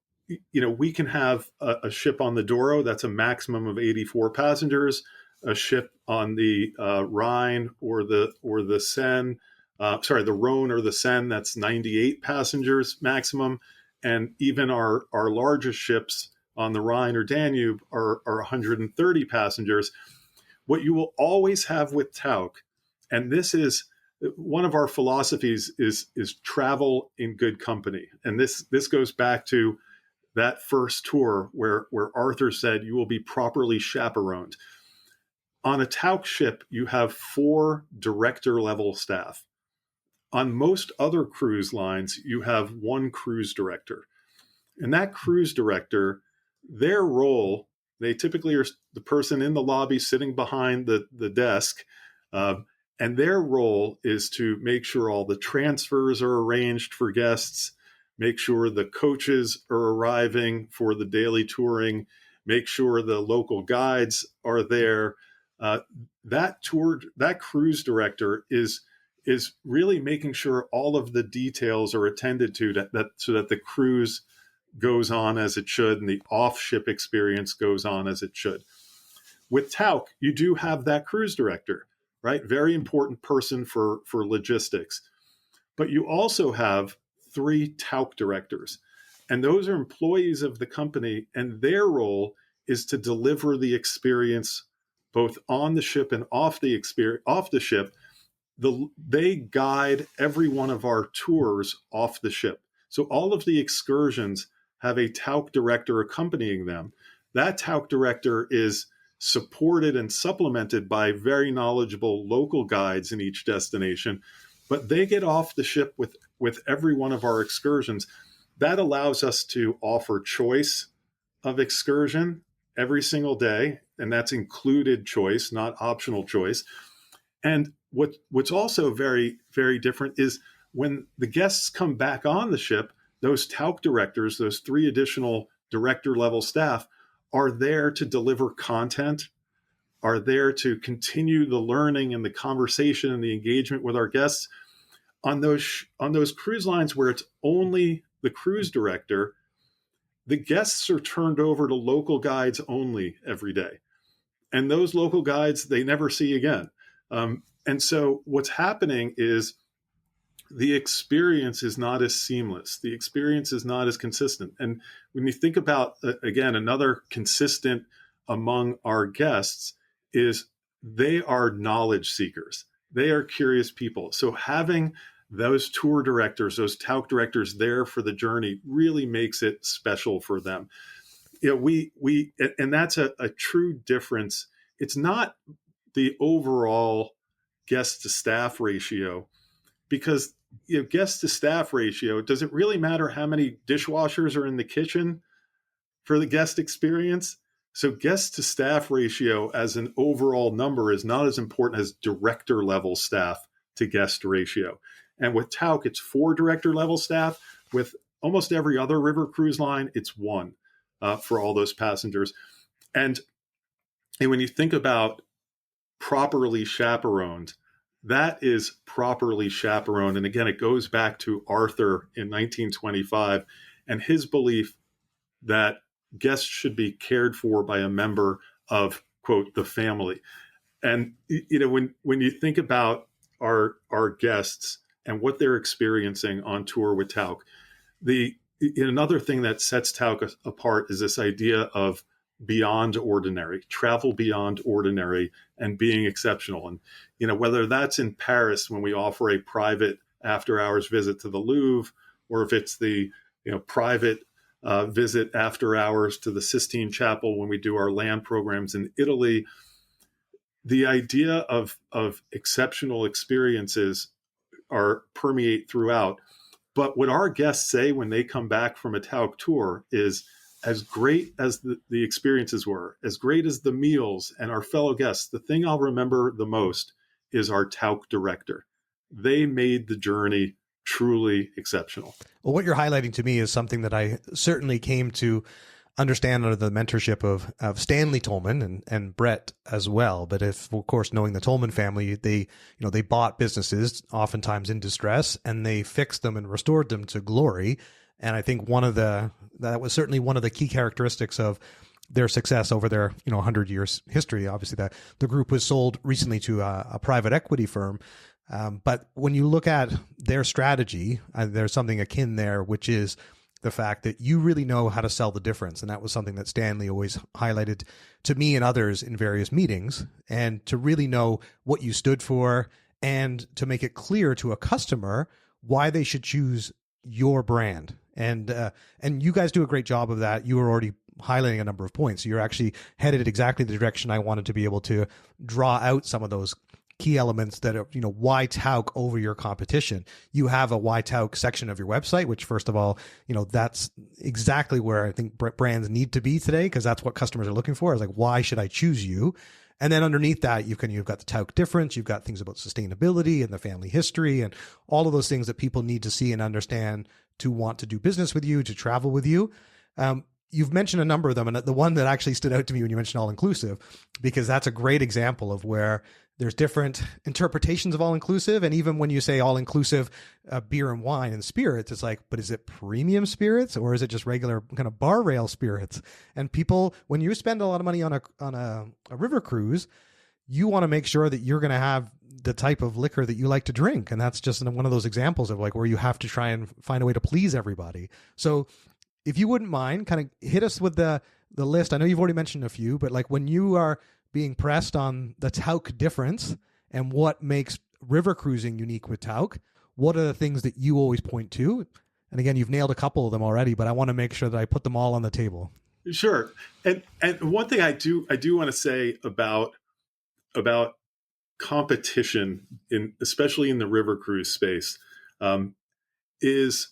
we can have a ship on the Douro that's a maximum of 84 passengers, a ship on the Rhine or the Seine, the Rhone or the Seine, that's 98 passengers maximum. And even our largest ships on the Rhine or Danube are 130 passengers. What you will always have with Tauk, and this is one of our philosophies, is travel in good company. And this goes back to that first tour where Arthur said you will be properly chaperoned. On a Tauk ship, you have 4 director level staff. On most other cruise lines, you have 1 cruise director. And that cruise director, their role, they typically are the person in the lobby sitting behind the desk. And their role is to make sure all the transfers are arranged for guests, make sure the coaches are arriving for the daily touring, make sure the local guides are there. That cruise director is really making sure all of the details are attended to so that the cruise goes on as it should and the off-ship experience goes on as it should. With Tauk, you do have that cruise director, right? Very important person for logistics. But you also have 3 Tauk directors, and those are employees of the company, and their role is to deliver the experience both on the ship and off the ship. They guide every one of our tours off the ship. So all of the excursions have a Tauk director accompanying them. That Tauk director is supported and supplemented by very knowledgeable local guides in each destination, but they get off the ship with every one of our excursions. That allows us to offer choice of excursion every single day, and that's included choice, not optional choice. And what's also very, very different is when the guests come back on the ship, those Tauk directors, those 3 additional director level staff, are there to deliver content, are there to continue the learning and the conversation and the engagement with our guests. On those cruise lines where it's only the cruise director, the guests are turned over to local guides only every day. And those local guides, they never see again. And so what's happening is the experience is not as seamless. The experience is not as consistent. And when you think about, again, another consistent among our guests is they are knowledge seekers. They are curious people. So having those tour directors, those Tauk directors there for the journey really makes it special for them. And that's a true difference. It's not the overall guest to staff ratio, because guest to staff ratio, does it really matter how many dishwashers are in the kitchen for the guest experience? So guest to staff ratio as an overall number is not as important as director level staff to guest ratio. And with Tauk, it's 4 director level staff. With almost every other river cruise line, it's 1 for all those passengers. And when you think about properly chaperoned, that is properly chaperoned. And again, it goes back to Arthur in 1925 and his belief that guests should be cared for by a member of, quote, the family. And when you think about our guests and what they're experiencing on tour with Tauk, another thing that sets Tauk apart is this idea of beyond ordinary, travel beyond ordinary, and being exceptional. And whether that's in Paris when we offer a private after-hours visit to the Louvre, or if it's the private visit after hours to the Sistine Chapel when we do our land programs in Italy, the idea of exceptional experiences permeate throughout. But what our guests say when they come back from a Tauk tour is, as great as the experiences were, as great as the meals and our fellow guests, the thing I'll remember the most is our Tauk director. They made the journey truly exceptional. Well, what you're highlighting to me is something that I certainly came to understand under the mentorship of Stanley Tolman and Brett as well. But of course, knowing the Tolman family, they bought businesses oftentimes in distress, and they fixed them and restored them to glory. And I think that was certainly one of the key characteristics of their success over their 100 years history. Obviously, the group was sold recently to a private equity firm. But when you look at their strategy, there's something akin there, which is the fact that you really know how to sell the difference. And that was something that Stanley always highlighted to me and others in various meetings, and to really know what you stood for and to make it clear to a customer why they should choose your brand. And you guys do a great job of that. You were already highlighting a number of points. You're actually headed exactly the direction I wanted to be able to draw out some of those key elements that are, why Tauk over your competition. You have a why Tauk section of your website, which first of all, that's exactly where I think brands need to be today, because that's what customers are looking for, is like, why should I choose you? And then underneath that, you've got the Tauk difference. You've got things about sustainability and the family history and all of those things that people need to see and understand to want to do business with you, to travel with you. You've mentioned a number of them, and the one that actually stood out to me when you mentioned all-inclusive, because that's a great example of where there's different interpretations of all-inclusive. And even when you say all-inclusive beer and wine and spirits, it's like, but is it premium spirits or is it just regular kind of bar rail spirits? And people, when you spend a lot of money on a river cruise, you want to make sure that you're going to have the type of liquor that you like to drink. And that's just one of those examples of like where you have to try and find a way to please everybody. So if you wouldn't mind, kind of hit us with the list. I know you've already mentioned a few, but like when you are being pressed on the Tauk difference and what makes river cruising unique with Tauk, what are the things that you always point to? And again, you've nailed a couple of them already, but I want to make sure that I put them all on the table. Sure. And one thing I do want to say about competition, especially in the river cruise space, is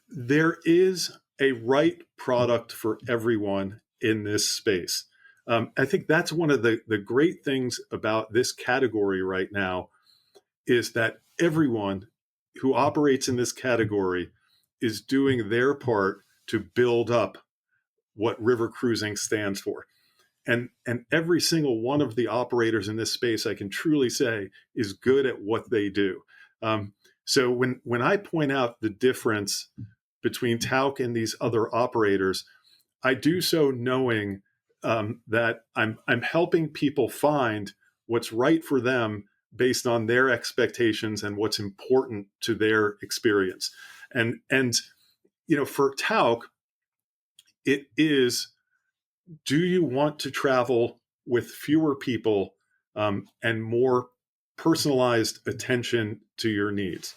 there is a right product for everyone in this space. I think that's one of the great things about this category right now, is that everyone who operates in this category is doing their part to build up what river cruising stands for. And every single one of the operators in this space, I can truly say, is good at what they do. So when I point out the difference between Tauk and these other operators, I do so knowing that I'm helping people find what's right for them based on their expectations and what's important to their experience. And for Tauk, it is, do you want to travel with fewer people and more personalized attention to your needs.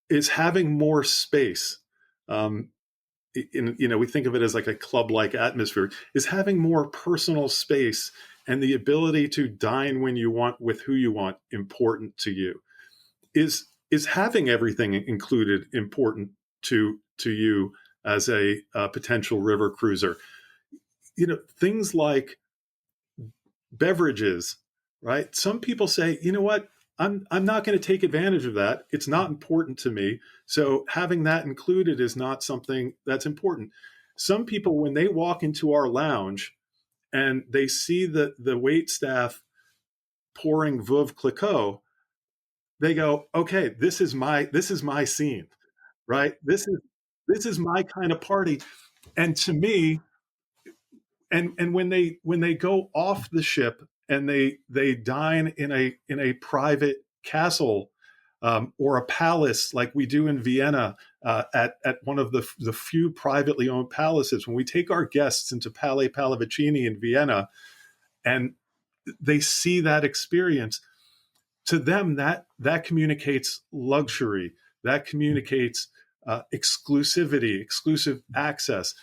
Is having more space. We think of it as like a club-like atmosphere. Is having more personal space and the ability to dine when you want with who you want important to you? Is having everything included important to you as a potential river cruiser? Things like beverages, right? Some people say, you know what, I'm not going to take advantage of that. It's not important to me. So having that included is not something that's important. Some people, when they walk into our lounge and they see the wait staff pouring Veuve Clicquot, they go, okay, this is my scene, right? This is my kind of party. And to me, and when they go off the ship and they dine in a private castle, or a palace like we do in Vienna, at one of the few privately owned palaces, when we take our guests into Palais Pallavicini in Vienna and they see that experience, to them that communicates luxury, that communicates exclusivity, exclusive access.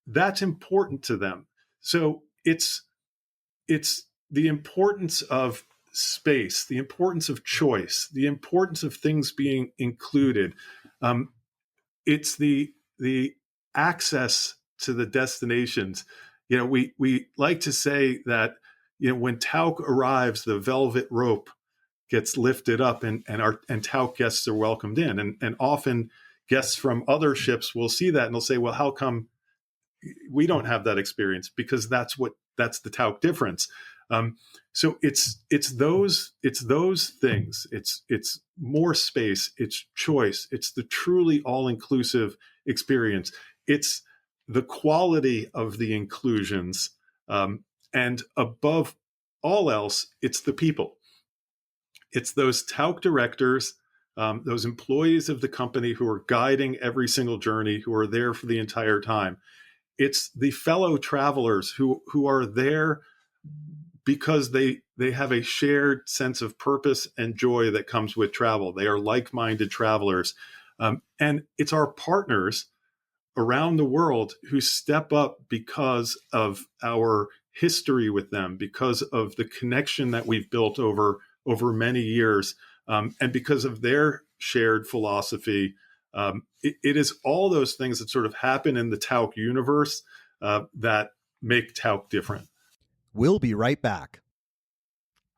That's important to them. So it's the importance of space, the importance of choice, the importance of things being included. It's the access to the destinations. We like to say that when Tauk arrives, the velvet rope gets lifted up, and Tauk guests are welcomed in, and often guests from other ships will see that and they'll say, well, how come we don't have that experience? Because that's the Tauk difference. So it's those things. It's more space. It's choice. It's the truly all-inclusive experience. It's the quality of the inclusions, and above all else, it's the people. It's those Tauk directors, those employees of the company who are guiding every single journey, who are there for the entire time. It's the fellow travelers who are there because they have a shared sense of purpose and joy that comes with travel. They are like-minded travelers. And it's our partners around the world who step up because of our history with them, because of the connection that we've built over many years, and because of their shared philosophy. It is all those things that sort of happen in the Tauk universe that make Tauk different. We'll be right back.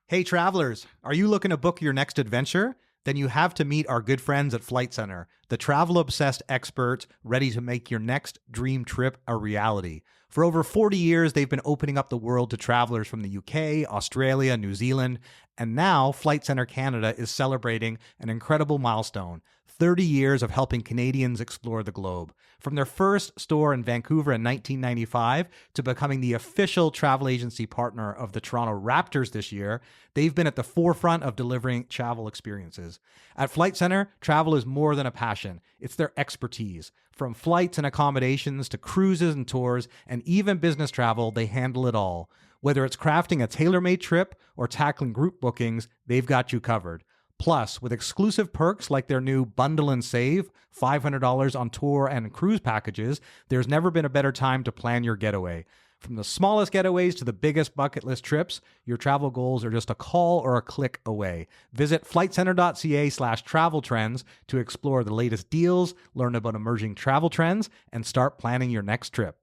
Hey travelers, are you looking to book your next adventure? Then you have to meet our good friends at Flight Center, the travel-obsessed experts ready to make your next dream trip a reality. For over 40 years, they've been opening up the world to travelers from the UK, Australia, New Zealand, and now Flight Center Canada is celebrating an incredible milestone: 30 years of helping Canadians explore the globe. From their first store in Vancouver in 1995 to becoming the official travel agency partner of the Toronto Raptors this year, they've been at the forefront of delivering travel experiences. At Flight Center, travel is more than a passion. It's their expertise. From flights and accommodations to cruises and tours and even business travel, they handle it all. Whether it's crafting a tailor-made trip or tackling group bookings, they've got you covered. Plus, with exclusive perks like their new Bundle and Save, $500 on tour and cruise packages, there's never been a better time to plan your getaway. From the smallest getaways to the biggest bucket list trips, your travel goals are just a call or a click away. Visit flightcenter.ca/travel trends to explore the latest deals, learn about emerging travel trends, and start planning your next trip.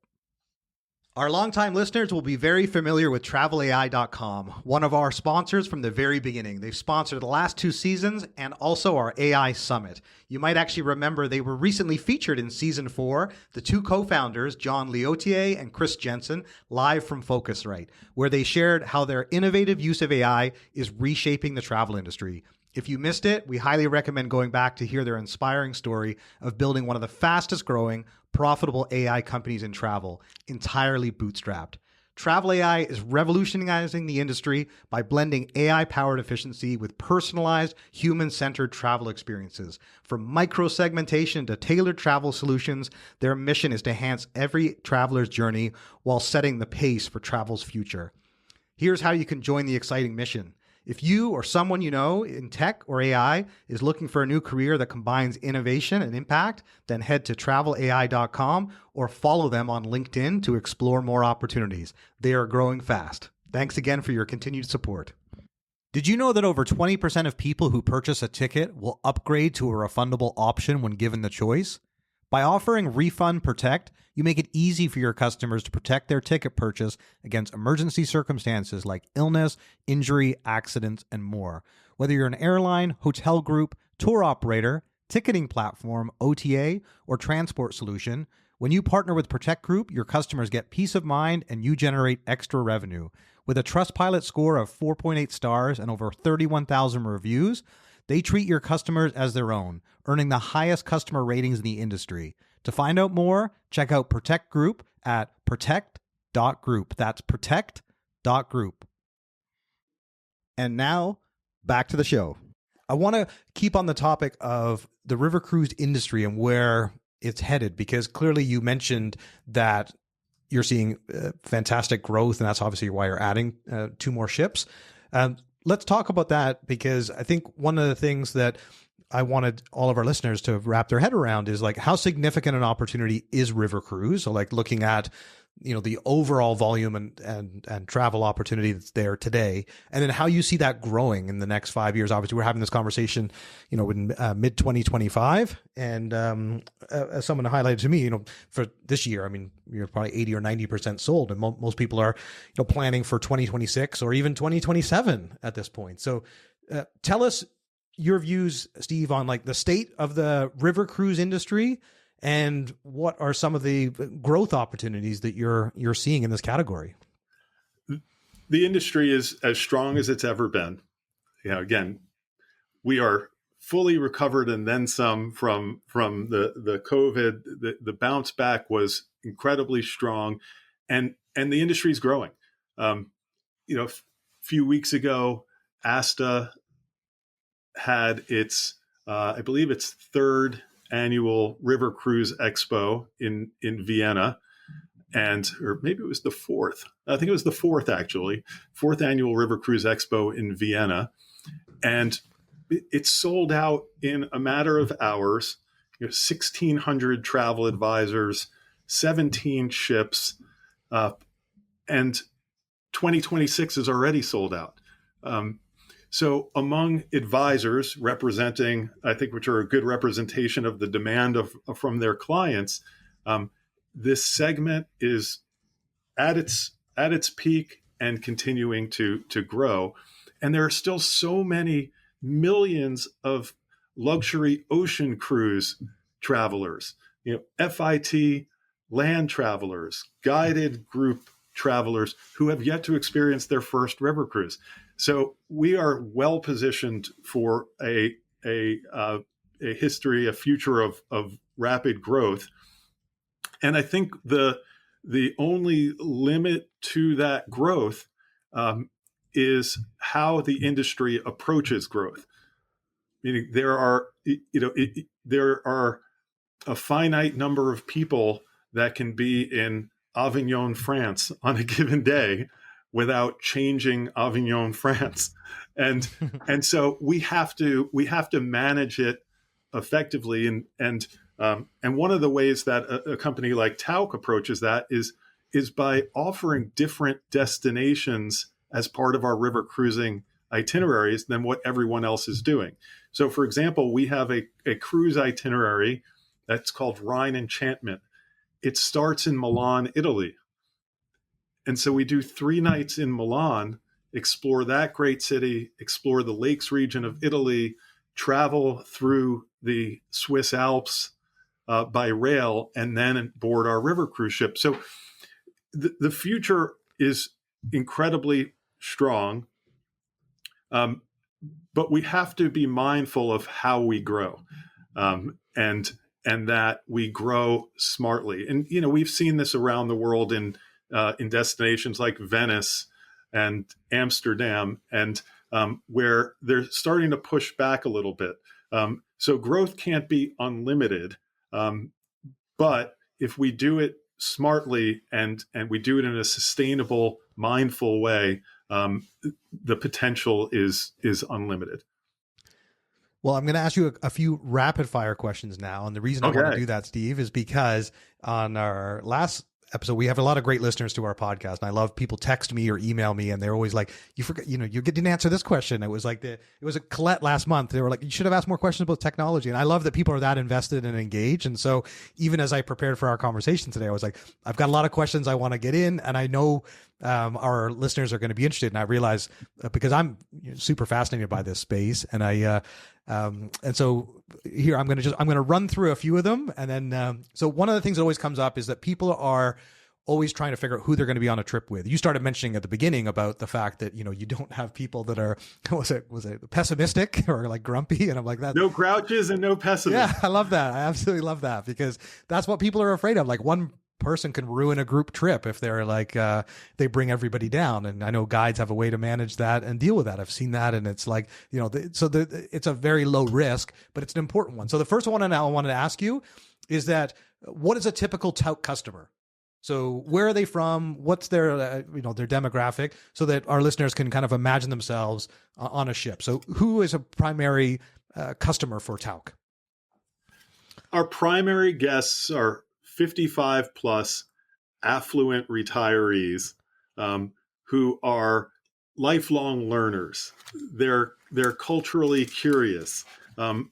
Our longtime listeners will be very familiar with TravelAI.com, one of our sponsors from the very beginning. They've sponsored the last 2 seasons and also our AI Summit. You might actually remember they were recently featured in Season 4, the 2 co-founders, John Leotier and Chris Jensen, live from Focusrite, where they shared how their innovative use of AI is reshaping the travel industry. If you missed it, we highly recommend going back to hear their inspiring story of building one of the fastest growing, profitable AI companies in travel, entirely bootstrapped. Travel AI is revolutionizing the industry by blending AI-powered efficiency with personalized, human-centered travel experiences. From micro-segmentation to tailored travel solutions, their mission is to enhance every traveler's journey while setting the pace for travel's future. Here's how you can join the exciting mission. If you or someone you know in tech or AI is looking for a new career that combines innovation and impact, then head to travelai.com or follow them on LinkedIn to explore more opportunities. They are growing fast. Thanks again for your continued support. Did you know that over 20% of people who purchase a ticket will upgrade to a refundable option when given the choice? By offering Refund Protect, you make it easy for your customers to protect their ticket purchase against emergency circumstances like illness, injury, accidents, and more. Whether you're an airline, hotel group, tour operator, ticketing platform, OTA, or transport solution, when you partner with Protect Group, your customers get peace of mind and you generate extra revenue. With a Trustpilot score of 4.8 stars and over 31,000 reviews, they treat your customers as their own, earning the highest customer ratings in the industry. To find out more, check out Protect Group at protect.group. That's protect.group. And now, back to the show. I want to keep on the topic of the river cruise industry and where it's headed, because clearly you mentioned that you're seeing fantastic growth, and that's obviously why you're adding 2 more ships. Let's talk about that, because I think one of the things that I wanted all of our listeners to wrap their head around is like how significant an opportunity is river cruise. So like looking at, the overall volume and travel opportunity that's there today, and then how you see that growing in the next 5 years. Obviously, we're having this conversation, in mid 2025, and as someone highlighted to me, for this year, I mean, you're probably 80 or 90% sold, and most people are, planning for 2026 or even 2027 at this point. So, tell us your views, Steve, on like the state of the river cruise industry, and what are some of the growth opportunities that you're seeing in this category? The industry is as strong as it's ever been. Again, we are fully recovered and then some from the COVID. The bounce back was incredibly strong, and the industry is growing. A few weeks ago, ASTA had its, I believe, its 3rd annual River Cruise Expo in Vienna, or maybe it was the 4th. I think it was the 4th, actually, 4th annual River Cruise Expo in Vienna, and it sold out in a matter of hours. 1,600 travel advisors, 17 ships, and 2026 is already sold out. So among advisors representing, I think, which are a good representation of the demand from their clients, this segment is at its peak and continuing to grow. And there are still so many millions of luxury ocean cruise travelers, FIT land travelers, guided group travelers who have yet to experience their first river cruise. So we are well positioned for a history, a future of rapid growth. And I think the only limit to that growth is how the industry approaches growth. Meaning there are a finite number of people that can be in Avignon, France on a given day without changing Avignon, France. And so we have to manage it effectively. And one of the ways that a company like Tauk approaches that is by offering different destinations as part of our river cruising itineraries than what everyone else is doing. So for example, we have a cruise itinerary that's called Rhine Enchantment. It starts in Milan, Italy. And so we do 3 nights in Milan, explore that great city, explore the lakes region of Italy, travel through the Swiss Alps by rail, and then board our river cruise ship. So the future is incredibly strong, but we have to be mindful of how we grow, and that we grow smartly. And we've seen this around the world in destinations like Venice and Amsterdam, and where they're starting to push back a little bit. So growth can't be unlimited, but if we do it smartly and we do it in a sustainable, mindful way, the potential is unlimited. Well, I'm going to ask you a few rapid fire questions now. And the reason I want to Okay. do that, Steve, is because on our last episode, we have a lot of great listeners to our podcast. And I love people text me or email me, and they're always like, you forgot, you didn't answer this question. It was like it was a Colette last month. They were like, you should have asked more questions about technology. And I love that people are that invested and engaged. And so even as I prepared for our conversation today, I was like, I've got a lot of questions I want to get in. And I know our listeners are going to be interested. And I realize because I'm super fascinated by this space, and and so here I'm going to run through a few of them, and then so one of the things that always comes up is that people are always trying to figure out who they're going to be on a trip with. You started mentioning at the beginning about the fact that you don't have people that are was it pessimistic or like grumpy, and I'm like that. No grouches and no pessimists. Yeah, I love that. I absolutely love that because that's what people are afraid of. Like one person can ruin a group trip if they're like they bring everybody down, and I know guides have a way to manage that and deal with that. I've seen that, and it's like it's a very low risk, but it's an important one. So the first one I wanted to ask you is that what is a typical tout customer? So where are they from? What's their their demographic, so that our listeners can kind of imagine themselves on a ship. So who is a primary customer for Tauk? Our primary guests are 55 plus affluent retirees who are lifelong learners. They're culturally curious.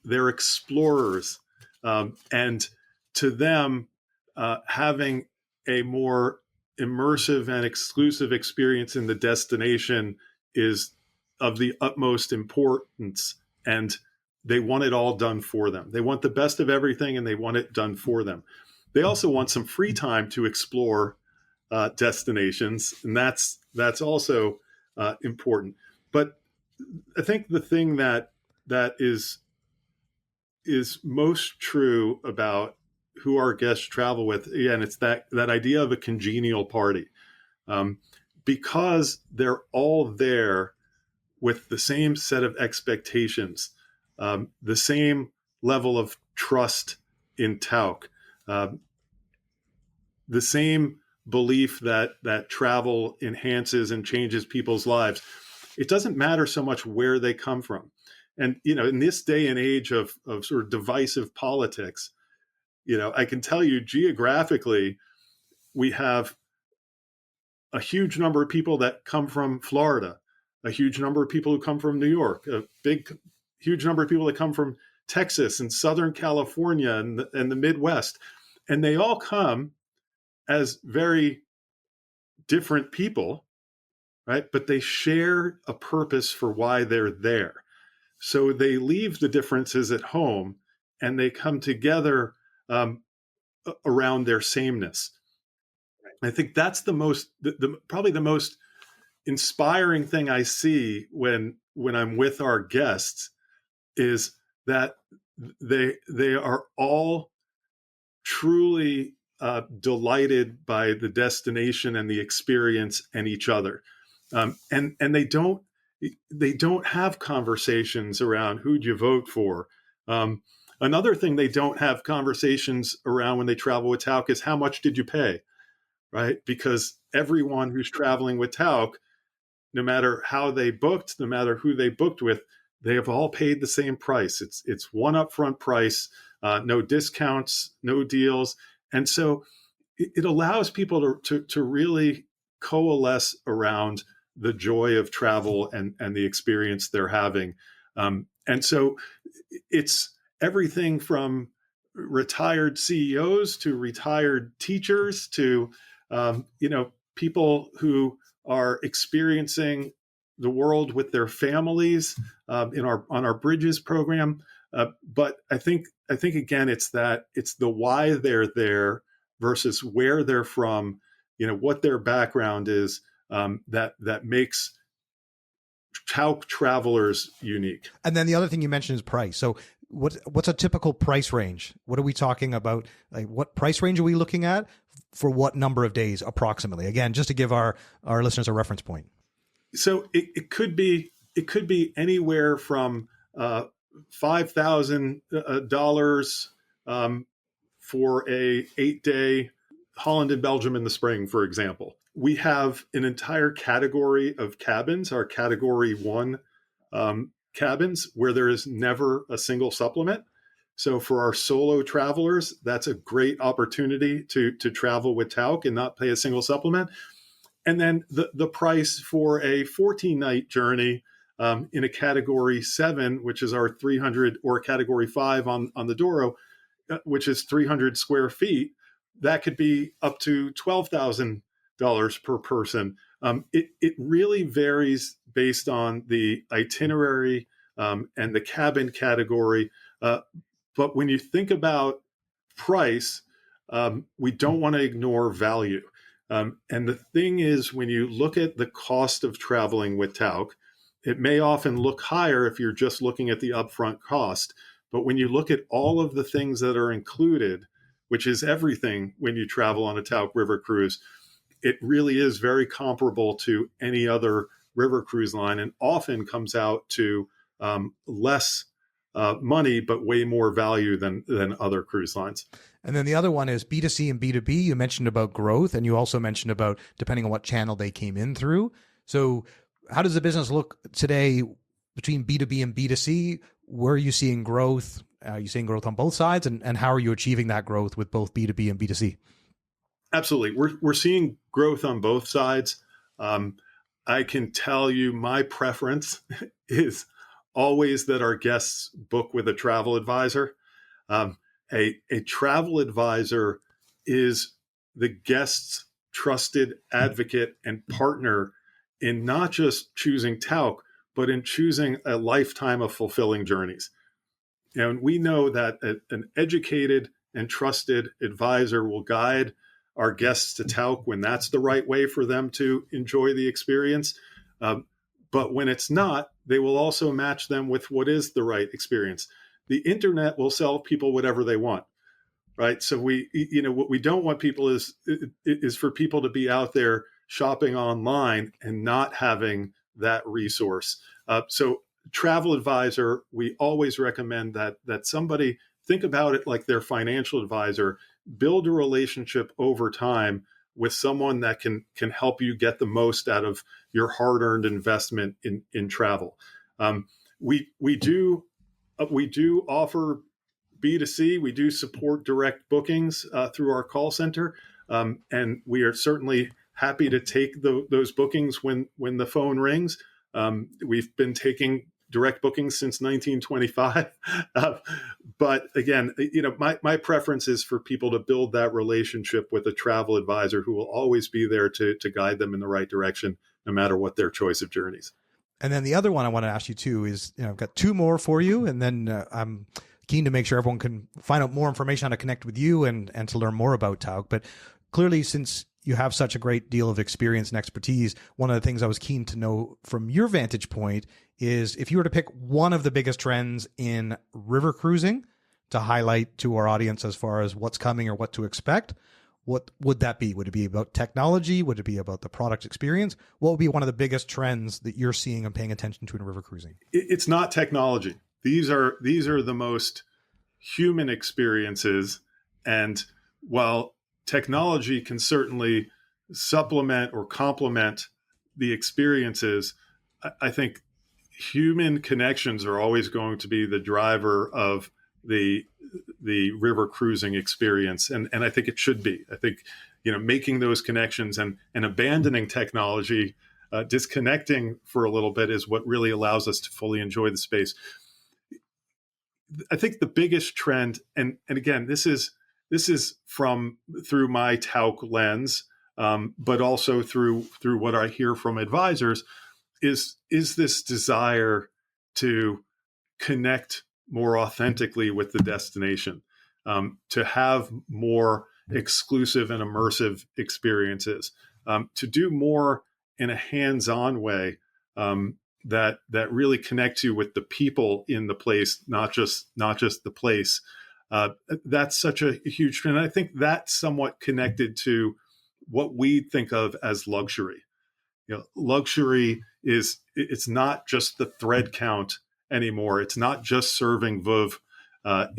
They're explorers, and to them, having a more immersive and exclusive experience in the destination is of the utmost importance, and they want it all done for them. They want the best of everything, and they want it done for them. They also want some free time to explore destinations, and that's also important. But I think the thing that is most true about who our guests travel with, again, it's that idea of a congenial party, because they're all there with the same set of expectations, the same level of trust in Tauk, the same belief that travel enhances and changes people's lives. It doesn't matter so much where they come from. And, in this day and age of sort of divisive politics, I can tell you geographically, we have a huge number of people that come from Florida, a huge number of people who come from New York, huge number of people that come from Texas and Southern California and the Midwest. And they all come as very different people, right? But they share a purpose for why they're there. So they leave the differences at home and they come together around their sameness. I think that's probably the most inspiring thing I see when I'm with our guests is that they are all truly delighted by the destination and the experience and each other, and they don't have conversations around who'd you vote for. Another thing they don't have conversations around when they travel with Tauk is how much did you pay, right? Because everyone who's traveling with Tauk, no matter how they booked, no matter who they booked with, they have all paid the same price. It's one upfront price, no discounts, no deals. And so it allows people to really coalesce around the joy of travel and the experience they're having. And so it's everything from retired CEOs to retired teachers to, people who are experiencing the world with their families on our Bridges program. But I think again, it's the why they're there versus where they're from, what their background is, that makes Tauk travelers unique. And then the other thing you mentioned is price. So what's a typical price range? What are we talking about? Like what price range are we looking at for what number of days approximately? Again, just to give our listeners a reference point. So it could be anywhere from $5,000 for a 8-day Holland and Belgium in the spring, for example. We have an entire category of cabins, our category 1 cabins, where there is never a single supplement. So for our solo travelers, that's a great opportunity to travel with Tauk and not pay a single supplement. And then the price for a 14-night journey in a category 7, which is our 300, or category 5 on the Douro, which is 300 square feet, that could be up to $12,000 per person. It really varies based on the itinerary and the cabin category. But when you think about price, we don't want to ignore value. And the thing is, when you look at the cost of traveling with Tauk, it may often look higher if you're just looking at the upfront cost. But when you look at all of the things that are included, which is everything when you travel on a Tauk river cruise, it really is very comparable to any other river cruise line, and often comes out to less money, but way more value than other cruise lines. And then the other one is B2C and B2B. You mentioned about growth, and you also mentioned about depending on what channel they came in through. So how does the business look today between B2B and B2C? Where are you seeing growth? Are you seeing growth on both sides? And how are you achieving that growth with both B2B and B2C? Absolutely. We're seeing growth on both sides. I can tell you my preference is always that our guests book with a travel advisor. A travel advisor is the guest's trusted advocate and partner in not just choosing Tauk, but in choosing a lifetime of fulfilling journeys. And we know that an educated and trusted advisor will guide our guests to Tauk when that's the right way for them to enjoy the experience. But when it's not, they will also match them with what is the right experience. The internet will sell people whatever they want, right? So what we don't want people is for people to be out there shopping online and not having that resource. So travel advisor, we always recommend that somebody think about it like their financial advisor, build a relationship over time with someone that can help you get the most out of your hard-earned investment in travel. We do offer B2C. We do support direct bookings through our call center, and we are certainly happy to take those bookings when the phone rings. We've been taking direct bookings since 1925. But again, my preference is for people to build that relationship with a travel advisor who will always be there to guide them in the right direction, no matter what their choice of journeys. And then the other one I want to ask you too is, I've got two more for you, and then I'm keen to make sure everyone can find out more information on how to connect with you and to learn more about Tauk. But clearly, since you have such a great deal of experience and expertise, one of the things I was keen to know from your vantage point is if you were to pick one of the biggest trends in river cruising to highlight to our audience as far as what's coming or what to expect, what would that be? Would it be about technology? Would it be about the product experience? What would be one of the biggest trends that you're seeing and paying attention to in river cruising? It's not technology. These are the most human experiences. And while technology can certainly supplement or complement the experiences, I think human connections are always going to be the driver of the river cruising experience. And I think it should be. I think, making those connections and abandoning technology, disconnecting for a little bit is what really allows us to fully enjoy the space. I think the biggest trend, and again, this is through my Tauk lens, but also through what I hear from advisors, is this desire to connect more authentically with the destination, to have more exclusive and immersive experiences, to do more in a hands-on way, that really connects you with the people in the place, not just the place. That's such a huge trend. And I think that's somewhat connected to what we think of as luxury. Luxury it's not just the thread count anymore. It's not just serving Veuve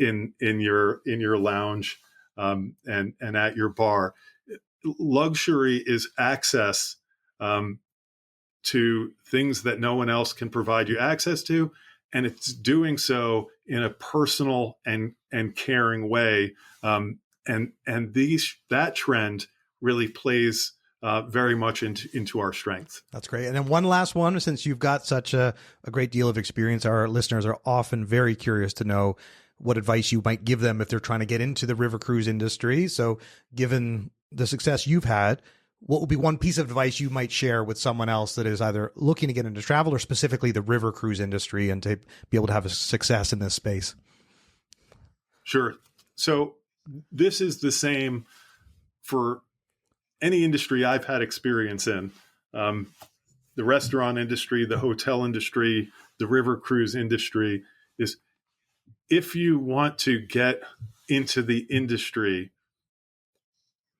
in your lounge and at your bar. luxury is access to things that no one else can provide you access to, and it's doing so in a personal and caring way. And that trend really plays very much into our strength. That's great. And then one last one, since you've got such a great deal of experience, our listeners are often very curious to know what advice you might give them if they're trying to get into the river cruise industry. So given the success you've had, what would be one piece of advice you might share with someone else that is either looking to get into travel or specifically the river cruise industry and to be able to have a success in this space? Sure. So this is the same for any industry I've had experience in. The restaurant industry, the hotel industry, the river cruise industry is, if you want to get into the industry,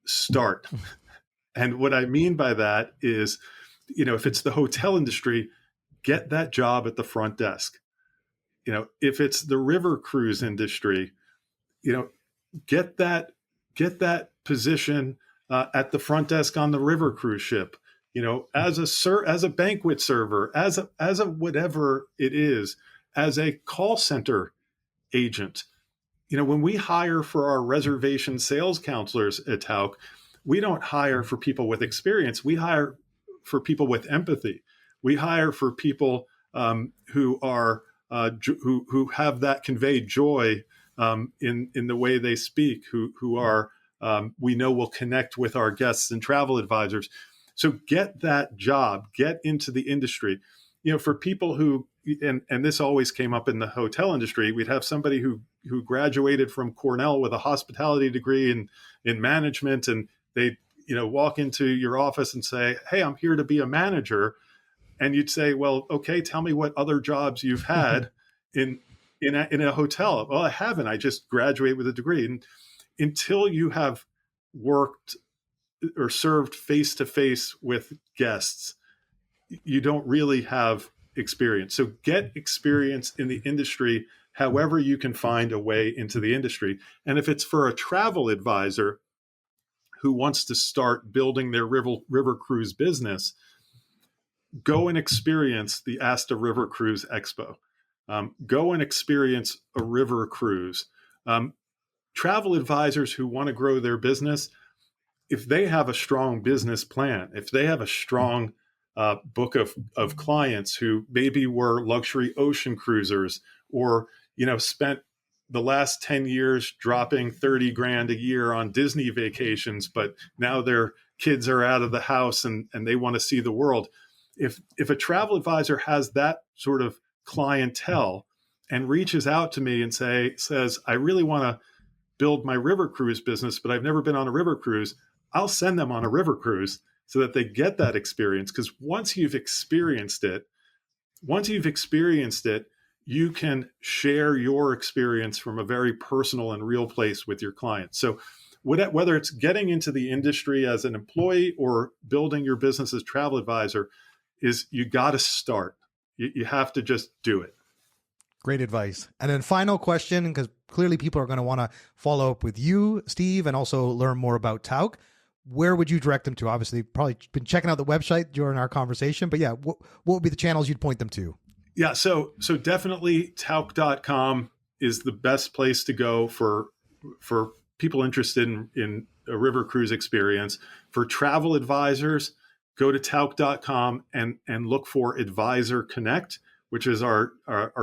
start. And what I mean by that is, if it's the hotel industry, get that job at the front desk. If it's the river cruise industry, get that position at the front desk on the river cruise ship. As a banquet server, as a whatever it is, as a call center agent. When we hire for our reservation sales counselors at Tauk, we don't hire for people with experience. We hire for people with empathy. We hire for people who are who have that conveyed joy in the way they speak, who are we know will connect with our guests and travel advisors. So get that job, get into the industry. For people who, and this always came up in the hotel industry, we'd have somebody who graduated from Cornell with a hospitality degree in management, and they walk into your office and say, "Hey, I'm here to be a manager," and you'd say, "Well, okay, tell me what other jobs you've had in a hotel." "Well, I haven't. I just graduated with a degree." And until you have worked or served face to face with guests, you don't really have experience. So get experience in the industry however you can find a way into the industry. And if it's for a travel advisor who wants to start building their river cruise business, go and experience the Asta River Cruise Expo. Go and experience a river cruise. Travel advisors who want to grow their business, if they have a strong business plan, if they have a strong book of clients who maybe were luxury ocean cruisers or, spent the last 10 years dropping 30 grand a year on Disney vacations, but now their kids are out of the house and they want to see the world. If a travel advisor has that sort of clientele and reaches out to me and says, "I really want to build my river cruise business, but I've never been on a river cruise," I'll send them on a river cruise so that they get that experience. Because once you've experienced it, you can share your experience from a very personal and real place with your clients. So whether it's getting into the industry as an employee or building your business as a travel advisor, is you got to start. You have to just do it. Great advice. And then final question, because clearly people are going to want to follow up with you, Steve, and also learn more about Tauk. Where would you direct them to? Obviously, probably been checking out the website during our conversation, but yeah, what would be the channels you'd point them to? Yeah, so definitely Tauk.com is the best place to go for people interested in a river cruise experience. For travel advisors, go to Tauk.com and look for Advisor Connect, which is our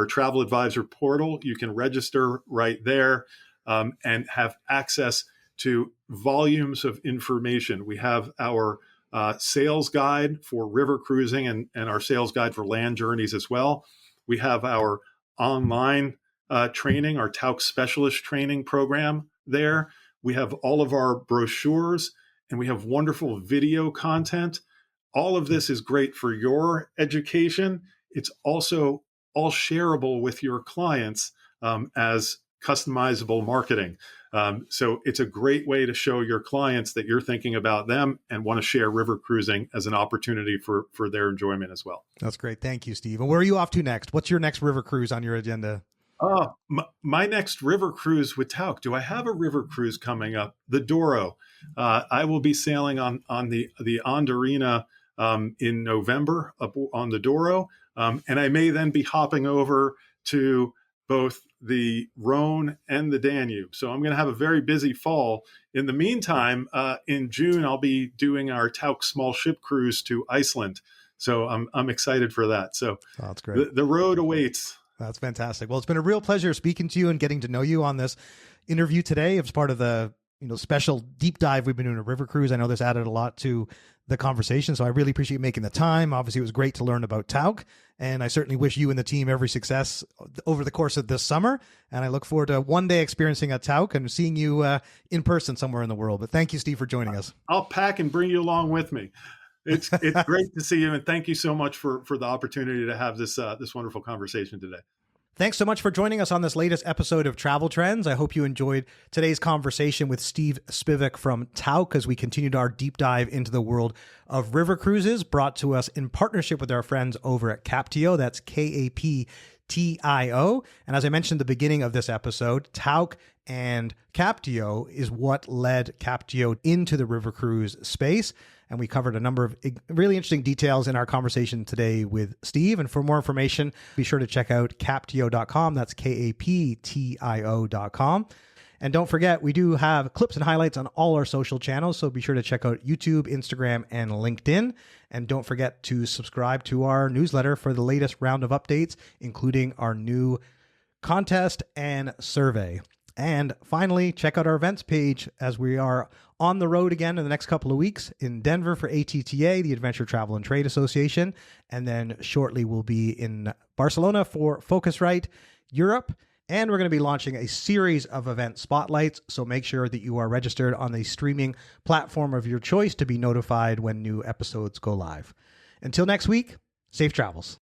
travel advisor portal. You can register right there and have access to volumes of information. We have our sales guide for river cruising and our sales guide for land journeys as well. We have our online training, our Tauk specialist training program there. We have all of our brochures and we have wonderful video content. All of this is great for your education. It's also all shareable with your clients as customizable marketing. So it's a great way to show your clients that you're thinking about them and want to share river cruising as an opportunity for their enjoyment as well. That's great. Thank you, Steve. And where are you off to next? What's your next river cruise on your agenda? Oh, my next river cruise with Tauk. Do I have a river cruise coming up? The Douro. I will be sailing on the Andorina in November up on the Douro, and I may then be hopping over to both the Rhone and the Danube. So I'm going to have a very busy fall. In the meantime, in June I'll be doing our Tauk small ship cruise to Iceland. So I'm excited for that. So that's great. The road awaits. That's fantastic. Well, it's been a real pleasure speaking to you and getting to know you on this interview today. As part of the special deep dive we've been doing a river cruise. I know this added a lot to the conversation, so I really appreciate you making the time. Obviously, it was great to learn about Tauk, and I certainly wish you and the team every success over the course of this summer. And I look forward to one day experiencing a Tauk and seeing you in person somewhere in the world. But thank you, Steve, for joining us. I'll pack and bring you along with me. It's great to see you, and thank you so much for the opportunity to have this wonderful conversation today. Thanks so much for joining us on this latest episode of Travel Trends. I hope you enjoyed today's conversation with Steve Spivak from Tauk as we continued our deep dive into the world of river cruises, brought to us in partnership with our friends over at Captio. That's Kaptio. And as I mentioned at the beginning of this episode, Tauk and Captio is what led Captio into the river cruise space. And we covered a number of really interesting details in our conversation today with Steve. And for more information, be sure to check out captio.com. That's Kaptio.com. And don't forget, we do have clips and highlights on all our social channels. So be sure to check out YouTube, Instagram, and LinkedIn. And don't forget to subscribe to our newsletter for the latest round of updates, including our new contest and survey. And finally, check out our events page as we are on the road again in the next couple of weeks in Denver for ATTA, the Adventure Travel and Trade Association. And then shortly we'll be in Barcelona for Focusrite Europe. And we're going to be launching a series of event spotlights. So make sure that you are registered on the streaming platform of your choice to be notified when new episodes go live. Until next week, safe travels.